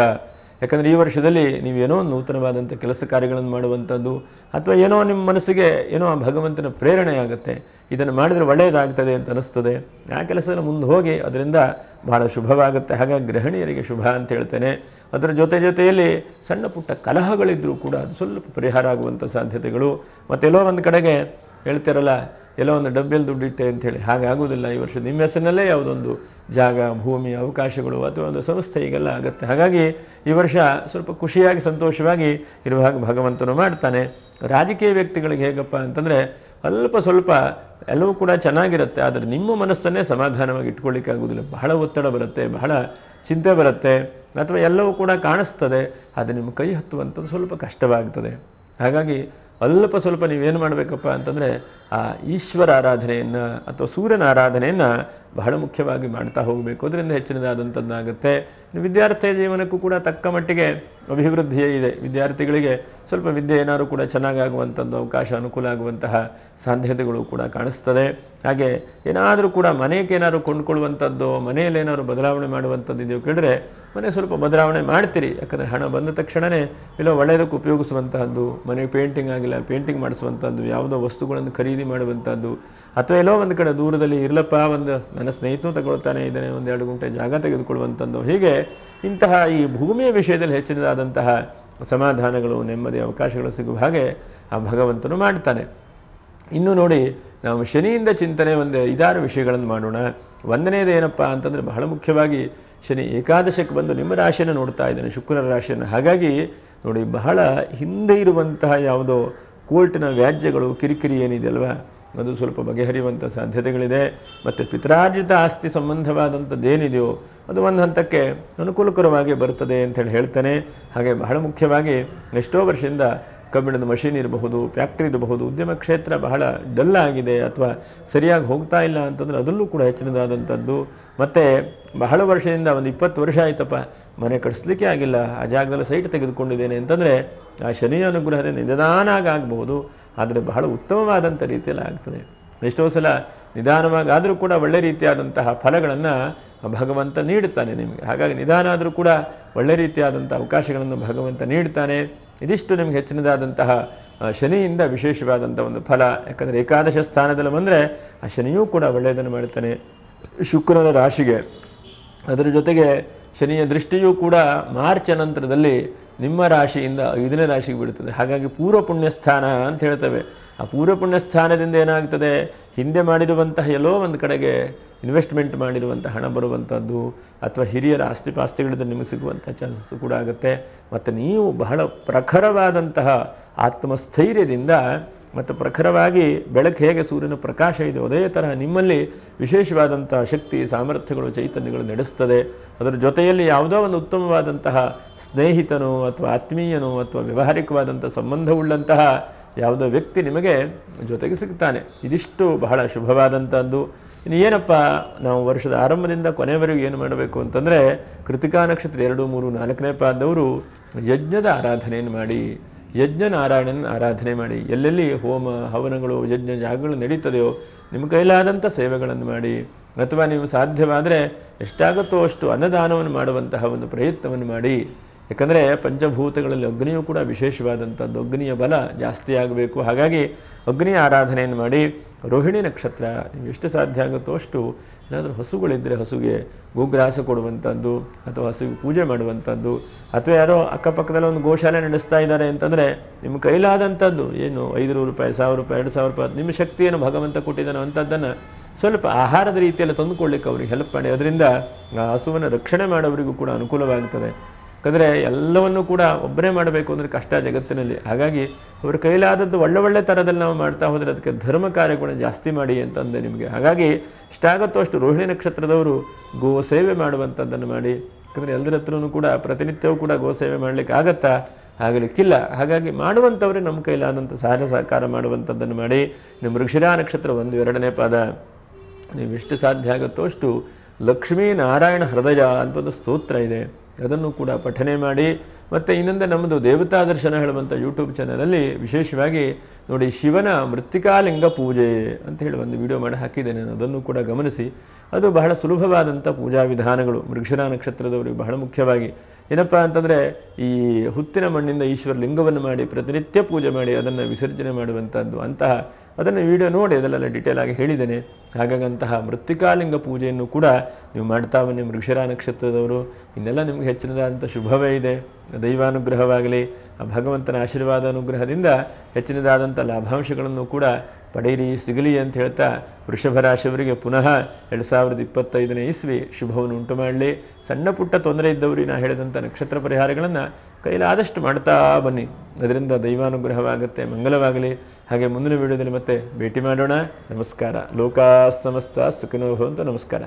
ಯಾಕಂದರೆ ಈ ವರ್ಷದಲ್ಲಿ ನೀವೇನೋ ನೂತನವಾದಂಥ ಕೆಲಸ ಕಾರ್ಯಗಳನ್ನು ಮಾಡುವಂಥದ್ದು ಅಥವಾ ಏನೋ ನಿಮ್ಮ ಮನಸ್ಸಿಗೆ ಏನೋ ಆ ಭಗವಂತನ ಪ್ರೇರಣೆ ಆಗುತ್ತೆ, ಇದನ್ನು ಮಾಡಿದರೆ ಒಳ್ಳೆಯದಾಗ್ತದೆ ಅಂತ ಅನ್ನಿಸ್ತದೆ. ಆ ಕೆಲಸದಲ್ಲಿ ಮುಂದೆ ಹೋಗಿ ಅದರಿಂದ ಬಹಳ ಶುಭವಾಗುತ್ತೆ. ಹಾಗಾಗಿ ಗೃಹಿಣಿಯರಿಗೆ ಶುಭ ಅಂತ ಹೇಳ್ತೇನೆ. ಅದರ ಜೊತೆಯಲ್ಲಿ ಸಣ್ಣ ಪುಟ್ಟ ಕಲಹಗಳಿದ್ದರೂ ಕೂಡ ಅದು ಸ್ವಲ್ಪ ಪರಿಹಾರ ಆಗುವಂಥ ಸಾಧ್ಯತೆಗಳು. ಮತ್ತೆಲ್ಲೋ ಒಂದು ಕಡೆಗೆ ಹೇಳ್ತಿರಲ್ಲ, ಎಲ್ಲೋ ಒಂದು ಡಬ್ಬಿಯಲ್ಲಿ ದುಡ್ಡಿಟ್ಟೆ ಅಂಥೇಳಿ, ಹಾಗಾಗೋದಿಲ್ಲ. ಈ ವರ್ಷ ನಿಮ್ಮ ಹೆಸರಿನಲ್ಲೇ ಯಾವುದೊಂದು ಜಾಗ, ಭೂಮಿ, ಅವಕಾಶಗಳು ಅಥವಾ ಒಂದು ಸಂಸ್ಥೆ ಹೀಗೆಲ್ಲ ಆಗುತ್ತೆ. ಹಾಗಾಗಿ ಈ ವರ್ಷ ಸ್ವಲ್ಪ ಖುಷಿಯಾಗಿ ಸಂತೋಷವಾಗಿ ಇರುವ ಹಾಗೆ ಭಗವಂತನು ಮಾಡ್ತಾನೆ. ರಾಜಕೀಯ ವ್ಯಕ್ತಿಗಳಿಗೆ ಹೇಗಪ್ಪ ಅಂತಂದರೆ ಸ್ವಲ್ಪ ಎಲ್ಲವೂ ಕೂಡ ಚೆನ್ನಾಗಿರುತ್ತೆ, ಆದರೆ ನಿಮ್ಮ ಮನಸ್ಸನ್ನೇ ಸಮಾಧಾನವಾಗಿ ಇಟ್ಕೊಳ್ಳಿಕ್ಕಾಗೋದಿಲ್ಲ. ಬಹಳ ಒತ್ತಡ ಬರುತ್ತೆ, ಬಹಳ ಚಿಂತೆ ಬರುತ್ತೆ, ಅಥವಾ ಎಲ್ಲವೂ ಕೂಡ ಕಾಣಿಸ್ತದೆ, ಅದು ನಿಮ್ಮ ಕೈ ಹತ್ತುವಂಥದ್ದು ಸ್ವಲ್ಪ ಕಷ್ಟವಾಗ್ತದೆ. ಹಾಗಾಗಿ ಸ್ವಲ್ಪ ನೀವೇನು ಮಾಡಬೇಕಪ್ಪ ಅಂತಂದರೆ ಆ ಈಶ್ವರ ಆರಾಧನೆಯನ್ನು ಅಥವಾ ಸೂರ್ಯನ ಆರಾಧನೆಯನ್ನು ಬಹಳ ಮುಖ್ಯವಾಗಿ ಮಾಡ್ತಾ ಹೋಗಬೇಕು. ಅದರಿಂದ ಹೆಚ್ಚಿನದಾದಂಥದ್ದಾಗುತ್ತೆ. ವಿದ್ಯಾರ್ಥಿ ಜೀವನಕ್ಕೂ ಕೂಡ ತಕ್ಕ ಮಟ್ಟಿಗೆ ಅಭಿವೃದ್ಧಿಯೇ ಇದೆ. ವಿದ್ಯಾರ್ಥಿಗಳಿಗೆ ಸ್ವಲ್ಪ ವಿದ್ಯೆ ಏನಾದರೂ ಕೂಡ ಚೆನ್ನಾಗಾಗುವಂಥದ್ದು ಅವಕಾಶ, ಅನುಕೂಲ ಆಗುವಂತಹ ಸಾಧ್ಯತೆಗಳು ಕೂಡ ಕಾಣಿಸ್ತದೆ. ಹಾಗೆ ಏನಾದರೂ ಕೂಡ ಮನೆಗೆ ಏನಾದರೂ ಕೊಂಡ್ಕೊಳ್ಳುವಂಥದ್ದು, ಮನೆಯಲ್ಲಿ ಏನಾದರೂ ಬದಲಾವಣೆ ಮಾಡುವಂಥದ್ದು ಇದೆಯೋ ಕೇಳಿದ್ರೆ ಮನೆ ಸ್ವಲ್ಪ ಬದಲಾವಣೆ ಮಾಡ್ತೀರಿ. ಯಾಕಂದರೆ ಹಣ ಬಂದ ತಕ್ಷಣವೇ ಎಲ್ಲೋ ಒಳ್ಳೆಯದಕ್ಕೆ ಉಪಯೋಗಿಸುವಂತಹದ್ದು, ಮನೆಗೆ ಪೇಂಟಿಂಗ್ ಆಗಿಲ್ಲ ಪೇಂಟಿಂಗ್ ಮಾಡಿಸುವಂಥದ್ದು, ಯಾವುದೋ ವಸ್ತುಗಳನ್ನು ಖರೀದಿ ಮಾಡುವಂಥದ್ದು, ಅಥವಾ ಎಲ್ಲೋ ಒಂದು ಕಡೆ ದೂರದಲ್ಲಿ ಇರಲಪ್ಪ ಒಂದು ನನ್ನ ಸ್ನೇಹಿತನು ತಗೊಳ್ತಾನೆ ಇದ್ದಾನೆ, 1-2 ಗುಂಟೆ ಜಾಗ ತೆಗೆದುಕೊಳ್ಳುವಂಥದ್ದು. ಹೀಗೆ ಇಂತಹ ಈ ಭೂಮಿಯ ವಿಷಯದಲ್ಲಿ ಹೆಚ್ಚಿನದಾದಂತಹ ಸಮಾಧಾನಗಳು, ನೆಮ್ಮದಿ, ಅವಕಾಶಗಳು ಸಿಗುವ ಹಾಗೆ ಆ ಭಗವಂತನು ಮಾಡ್ತಾನೆ. ಇನ್ನು ನೋಡಿ, ನಾವು ಶನಿಯಿಂದ ಚಿಂತನೆ ಒಂದು 5-6 ವಿಷಯಗಳನ್ನು ಮಾಡೋಣ. ಒಂದನೇದು ಏನಪ್ಪ ಅಂತಂದರೆ ಬಹಳ ಮುಖ್ಯವಾಗಿ ಶನಿ ಏಕಾದಶಕ್ಕೆ ಬಂದು ನಿಮ್ಮ ರಾಶಿಯನ್ನು ನೋಡ್ತಾ ಇದ್ದಾನೆ, ಶುಕ್ರನ ರಾಶಿಯನ್ನು. ಹಾಗಾಗಿ ನೋಡಿ, ಬಹಳ ಹಿಂದೆ ಇರುವಂತಹ ಯಾವುದೋ ಕೋರ್ಟಿನ ವ್ಯಾಜ್ಯಗಳು, ಕಿರಿಕಿರಿ ಏನಿದೆಯಲ್ವ, ಅದು ಸ್ವಲ್ಪ ಬಗೆಹರಿಯುವಂಥ ಸಾಧ್ಯತೆಗಳಿದೆ. ಮತ್ತು ಪಿತ್ರಾರ್ಜಿತ ಆಸ್ತಿ ಸಂಬಂಧವಾದಂಥದ್ದೇನಿದೆಯೋ ಅದು ಒಂದು ಹಂತಕ್ಕೆ ಅನುಕೂಲಕರವಾಗಿ ಬರ್ತದೆ ಅಂತೇಳಿ ಹೇಳ್ತಾನೆ. ಹಾಗೆ ಬಹಳ ಮುಖ್ಯವಾಗಿ ಎಷ್ಟೋ ವರ್ಷದಿಂದ ಕಬ್ಬಿಣದ ಮಷೀನ್ ಇರಬಹುದು, ಫ್ಯಾಕ್ಟ್ರಿ ಇರಬಹುದು, ಉದ್ಯಮ ಕ್ಷೇತ್ರ ಬಹಳ ಡಲ್ ಆಗಿದೆ ಅಥವಾ ಸರಿಯಾಗಿ ಹೋಗ್ತಾ ಇಲ್ಲ ಅಂತಂದರೆ ಅದರಲ್ಲೂ ಕೂಡ ಹೆಚ್ಚಿನದಾದಂಥದ್ದು. ಮತ್ತು ಬಹಳ ವರ್ಷದಿಂದ ಒಂದು 20 ವರ್ಷ ಆಯ್ತಪ್ಪ ಮನೆ ಕಟ್ಟಿಸ್ಲಿಕ್ಕೆ ಆಗಿಲ್ಲ, ಆ ಜಾಗದಲ್ಲಿ ಸೈಟ್ ತೆಗೆದುಕೊಂಡಿದ್ದೇನೆ ಅಂತಂದರೆ ಆ ಶನಿಯ ಅನುಗ್ರಹದಿಂದ ನಿಧಾನಾಗಿ ಆಗಬಹುದು, ಆದರೆ ಬಹಳ ಉತ್ತಮವಾದಂಥ ರೀತಿಯಲ್ಲಿ ಆಗ್ತದೆ. ಎಷ್ಟೋ ಸಲ ನಿಧಾನವಾಗಿ ಆದರೂ ಕೂಡ ಒಳ್ಳೆ ರೀತಿಯಾದಂತಹ ಫಲಗಳನ್ನು ಭಗವಂತ ನೀಡುತ್ತಾನೆ ನಿಮಗೆ. ಹಾಗಾಗಿ ನಿಧಾನ ಆದರೂ ಕೂಡ ಒಳ್ಳೆ ರೀತಿಯಾದಂಥ ಅವಕಾಶಗಳನ್ನು ಭಗವಂತ ನೀಡ್ತಾನೆ. ಇದಿಷ್ಟು ನಿಮಗೆ ಹೆಚ್ಚಿನದಾದಂತಹ ಶನಿಯಿಂದ ವಿಶೇಷವಾದಂಥ ಒಂದು ಫಲ. ಯಾಕಂದರೆ ಏಕಾದಶ ಸ್ಥಾನದಲ್ಲಿ ಬಂದರೆ ಆ ಶನಿಯೂ ಕೂಡ ಒಳ್ಳೆಯದನ್ನು ಮಾಡ್ತಾನೆ ಶುಕ್ರನ ರಾಶಿಗೆ. ಅದರ ಜೊತೆಗೆ ಶನಿಯ ದೃಷ್ಟಿಯೂ ಕೂಡ ಮಾರ್ಚ್ ನಂತರದಲ್ಲಿ ನಿಮ್ಮ ರಾಶಿಯಿಂದ 5ನೇ ರಾಶಿಗೆ ಬಿಡುತ್ತದೆ. ಹಾಗಾಗಿ ಪೂರ್ವ ಪುಣ್ಯಸ್ಥಾನ ಅಂತ ಹೇಳ್ತೇವೆ. ಆ ಪೂರ್ವ ಪುಣ್ಯಸ್ಥಾನದಿಂದ ಏನಾಗ್ತದೆ, ಹಿಂದೆ ಮಾಡಿರುವಂತಹ ಎಲ್ಲೋ ಒಂದು ಕಡೆಗೆ ಇನ್ವೆಸ್ಟ್ಮೆಂಟ್ ಮಾಡಿರುವಂಥ ಹಣ ಬರುವಂಥದ್ದು ಅಥವಾ ಹಿರಿಯರ ಆಸ್ತಿಪಾಸ್ತಿಗಳಿಂದ ನಿಮಗೆ ಸಿಗುವಂಥ ಚಾನ್ಸಸ್ ಕೂಡ ಆಗುತ್ತೆ. ಮತ್ತು ನೀವು ಬಹಳ ಪ್ರಖರವಾದಂತಹ ಆತ್ಮಸ್ಥೈರ್ಯದಿಂದ ಮತ್ತು ಪ್ರಖರವಾಗಿ ಬೆಳಕು ಹೇಗೆ ಸೂರ್ಯನ ಪ್ರಕಾಶ ಇದೆ ಅದೇ ತರಹ ನಿಮ್ಮಲ್ಲಿ ವಿಶೇಷವಾದಂಥ ಶಕ್ತಿ, ಸಾಮರ್ಥ್ಯಗಳು, ಚೈತನ್ಯಗಳು ನಡೆಸ್ತದೆ. ಅದರ ಜೊತೆಯಲ್ಲಿ ಯಾವುದೋ ಒಂದು ಉತ್ತಮವಾದಂತಹ ಸ್ನೇಹಿತನು ಅಥವಾ ಆತ್ಮೀಯನು ಅಥವಾ ವ್ಯಾವಹಾರಿಕವಾದಂಥ ಸಂಬಂಧವುಳ್ಳಂತಹ ಯಾವುದೋ ವ್ಯಕ್ತಿ ನಿಮಗೆ ಜೊತೆಗೆ ಸಿಗ್ತಾನೆ. ಇದಿಷ್ಟು ಬಹಳ ಶುಭವಾದಂಥದ್ದು. ಇನ್ನು ಏನಪ್ಪ, ನಾವು ವರ್ಷದ ಆರಂಭದಿಂದ ಕೊನೆಯವರೆಗೂ ಏನು ಮಾಡಬೇಕು ಅಂತಂದರೆ ಕೃತಿಕಾ ನಕ್ಷತ್ರ 2, 3, 4ನೇ ಪಾದದವರು ಯಜ್ಞದ ಆರಾಧನೆಯನ್ನು ಮಾಡಿ. ಯಜ್ಞ ನಾರಾಯಣನ ಆರಾಧನೆ ಮಾಡಿ. ಎಲ್ಲೆಲ್ಲಿ ಹೋಮ ಹವನಗಳು ಯಜ್ಞ ಯಾಗಗಳು ನಡೀತದೆಯೋ ನಿಮ್ಮ ಕೈಲಾದಂಥ ಸೇವೆಗಳನ್ನು ಮಾಡಿ, ಅಥವಾ ನೀವು ಸಾಧ್ಯವಾದರೆ ಎಷ್ಟಾಗುತ್ತೋ ಅಷ್ಟು ಅನ್ನದಾನವನ್ನು ಮಾಡುವಂತಹ ಒಂದು ಪ್ರಯತ್ನವನ್ನು ಮಾಡಿ. ಯಾಕಂದರೆ ಪಂಚಭೂತಗಳಲ್ಲಿ ಅಗ್ನಿಯೂ ಕೂಡ ವಿಶೇಷವಾದಂಥದ್ದು, ಅಗ್ನಿಯ ಬಲ ಜಾಸ್ತಿ ಆಗಬೇಕು. ಹಾಗಾಗಿ ಅಗ್ನಿಯ ಆರಾಧನೆಯನ್ನು ಮಾಡಿ. ರೋಹಿಣಿ ನಕ್ಷತ್ರ ನೀವು ಎಷ್ಟು ಸಾಧ್ಯ ಆಗುತ್ತೋ ಅಷ್ಟು ಏನಾದರೂ ಹಸುಗಳಿದ್ದರೆ ಹಸುಗೆ ಗೋಗ್ರಾಸ ಕೊಡುವಂಥದ್ದು, ಅಥವಾ ಹಸುಗೆ ಪೂಜೆ ಮಾಡುವಂಥದ್ದು, ಅಥವಾ ಯಾರೋ ಅಕ್ಕಪಕ್ಕದಲ್ಲಿ ಒಂದು ಗೋಶಾಲೆ ನಡೆಸ್ತಾ ಇದ್ದಾರೆ ಅಂತಂದರೆ ನಿಮ್ಮ ಕೈಲಾದಂಥದ್ದು ಏನು 500 ರೂಪಾಯಿ, 1000 ರೂಪಾಯಿ, 2000 ರೂಪಾಯಿ, ನಿಮ್ಮ ಶಕ್ತಿಯನ್ನು ಭಗವಂತ ಕೊಟ್ಟಿದ್ದಾನೋ ಅಂಥದ್ದನ್ನು ಸ್ವಲ್ಪ ಆಹಾರದ ರೀತಿಯಲ್ಲಿ ತಂದುಕೊಳ್ಳಿಕ್ಕೆ ಅವ್ರಿಗೆ ಹೆಲ್ಪ್ ಮಾಡಿ. ಅದರಿಂದ ಆ ಹಸುವನ್ನು ರಕ್ಷಣೆ ಮಾಡೋವರಿಗೂ ಕೂಡ ಅನುಕೂಲವಾಗ್ತದೆ. ಯಾಕಂದರೆ ಎಲ್ಲವನ್ನೂ ಕೂಡ ಒಬ್ಬರೇ ಮಾಡಬೇಕು ಅಂದರೆ ಕಷ್ಟ ಜಗತ್ತಿನಲ್ಲಿ. ಹಾಗಾಗಿ ಅವರ ಕೈಲಾದದ್ದು ಒಳ್ಳೆ ಥರದಲ್ಲಿ ನಾವು ಮಾಡ್ತಾ ಹೋದರೆ ಅದಕ್ಕೆ ಧರ್ಮ ಕಾರ್ಯಗಳನ್ನು ಜಾಸ್ತಿ ಮಾಡಿ ಅಂತಂದೆ ನಿಮಗೆ. ಹಾಗಾಗಿ ಇಷ್ಟಾಗುತ್ತೋ ಅಷ್ಟು ರೋಹಿಣಿ ನಕ್ಷತ್ರದವರು ಗೋ ಸೇವೆ ಮಾಡುವಂಥದ್ದನ್ನು ಮಾಡಿ. ಯಾಕಂದರೆ ಎಲ್ಲರ ಹತ್ರನೂ ಕೂಡ ಪ್ರತಿನಿತ್ಯವೂ ಕೂಡ ಗೋ ಸೇವೆ ಮಾಡಲಿಕ್ಕೆ ಆಗತ್ತಾ? ಆಗಲಿಕ್ಕಿಲ್ಲ. ಹಾಗಾಗಿ ಮಾಡುವಂಥವ್ರೆ ನಮ್ಮ ಕೈಲಾದಂಥ ಸಹಾಯ ಸಹಕಾರ ಮಾಡುವಂಥದ್ದನ್ನು ಮಾಡಿ. ನಿಮ್ಮ ಮೃಗಶಿರಾ ನಕ್ಷತ್ರ 1, 2ನೇ ಪಾದ ನೀವು ಎಷ್ಟು ಸಾಧ್ಯ ಆಗುತ್ತೋ ಅಷ್ಟು ಲಕ್ಷ್ಮೀ ನಾರಾಯಣ ಹೃದಯ ಅಂತ ಒಂದು ಸ್ತೋತ್ರ ಇದೆ, ಅದನ್ನು ಕೂಡ ಪಠನೆ ಮಾಡಿ. ಮತ್ತು ಇನ್ನೊಂದು ನಮ್ಮದು ದೇವತಾ ದರ್ಶನ ಹೇಳುವಂಥ ಯೂಟ್ಯೂಬ್ ಚಾನಲಲ್ಲಿ ವಿಶೇಷವಾಗಿ ನೋಡಿ ಶಿವನ ಮೃತ್ತಿಕಾಲಿಂಗ ಪೂಜೆ ಅಂತ ಹೇಳಿ ಒಂದು ವಿಡಿಯೋ ಮಾಡಿ ಹಾಕಿದ್ದೇನೆ, ಅದನ್ನು ಕೂಡ ಗಮನಿಸಿ. ಅದು ಬಹಳ ಸುಲಭವಾದಂಥ ಪೂಜಾ ವಿಧಾನಗಳು ಮೃಗಶಿರಾ ನಕ್ಷತ್ರದವರಿಗೆ ಬಹಳ ಮುಖ್ಯವಾಗಿ ಏನಪ್ಪ ಅಂತಂದರೆ ಈ ಹುತ್ತಿನ ಮಣ್ಣಿಂದ ಈಶ್ವರ ಲಿಂಗವನ್ನು ಮಾಡಿ ಪ್ರತಿನಿತ್ಯ ಪೂಜೆ ಮಾಡಿ ಅದನ್ನು ವಿಸರ್ಜನೆ ಮಾಡುವಂಥದ್ದು. ಅಂತಹ ಅದನ್ನು ವಿಡಿಯೋ ನೋಡಿ ಅದೆಲ್ಲ ಡೀಟೇಲ್ ಆಗಿ ಹೇಳಿದ್ದೇನೆ. ಹಾಗಾಗಿ ಅಂತಹ ಮೃತ್ತಿಕಾಲಿಂಗ ಪೂಜೆಯನ್ನು ಕೂಡ ನೀವು ಮಾಡ್ತಾ ಬನ್ನಿ ಮೃಗಶಿರಾ ನಕ್ಷತ್ರದವರು. ಇನ್ನೆಲ್ಲ ನಿಮಗೆ ಹೆಚ್ಚಿನದಾದಂಥ ಶುಭವೇ ಇದೆ. ದೈವಾನುಗ್ರಹವಾಗಲಿ, ಆ ಭಗವಂತನ ಆಶೀರ್ವಾದ ಅನುಗ್ರಹದಿಂದ ಹೆಚ್ಚಿನದಾದಂಥ ಲಾಭಾಂಶಗಳನ್ನು ಕೂಡ ಪಡೆಯಿರಿ, ಸಿಗಲಿ ಅಂತ ಹೇಳ್ತಾ ವೃಷಭ ರಾಶಿಯವರಿಗೆ ಪುನಃ 2025ನೇ ಇಸ್ವಿ ಶುಭವನ್ನು ಉಂಟು ಮಾಡಲಿ. ಸಣ್ಣ ಪುಟ್ಟ ತೊಂದರೆ ಇದ್ದವರು ನಾ ಹೇಳಿದಂಥ ನಕ್ಷತ್ರ ಪರಿಹಾರಗಳನ್ನು ಕೈಲಾದಷ್ಟು ಮಾಡ್ತಾ ಬನ್ನಿ, ಅದರಿಂದ ದೈವಾನುಗ್ರಹವಾಗುತ್ತೆ, ಮಂಗಲವಾಗಲಿ. ಹಾಗೆ ಮುಂದಿನ ವಿಡಿಯೋದಲ್ಲಿ ಮತ್ತೆ ಭೇಟಿ ಮಾಡೋಣ. ನಮಸ್ಕಾರ. ಲೋಕಾ ಸಮಸ್ತ ಸುಖಿನೋ ಭವಂತು. ನಮಸ್ಕಾರ.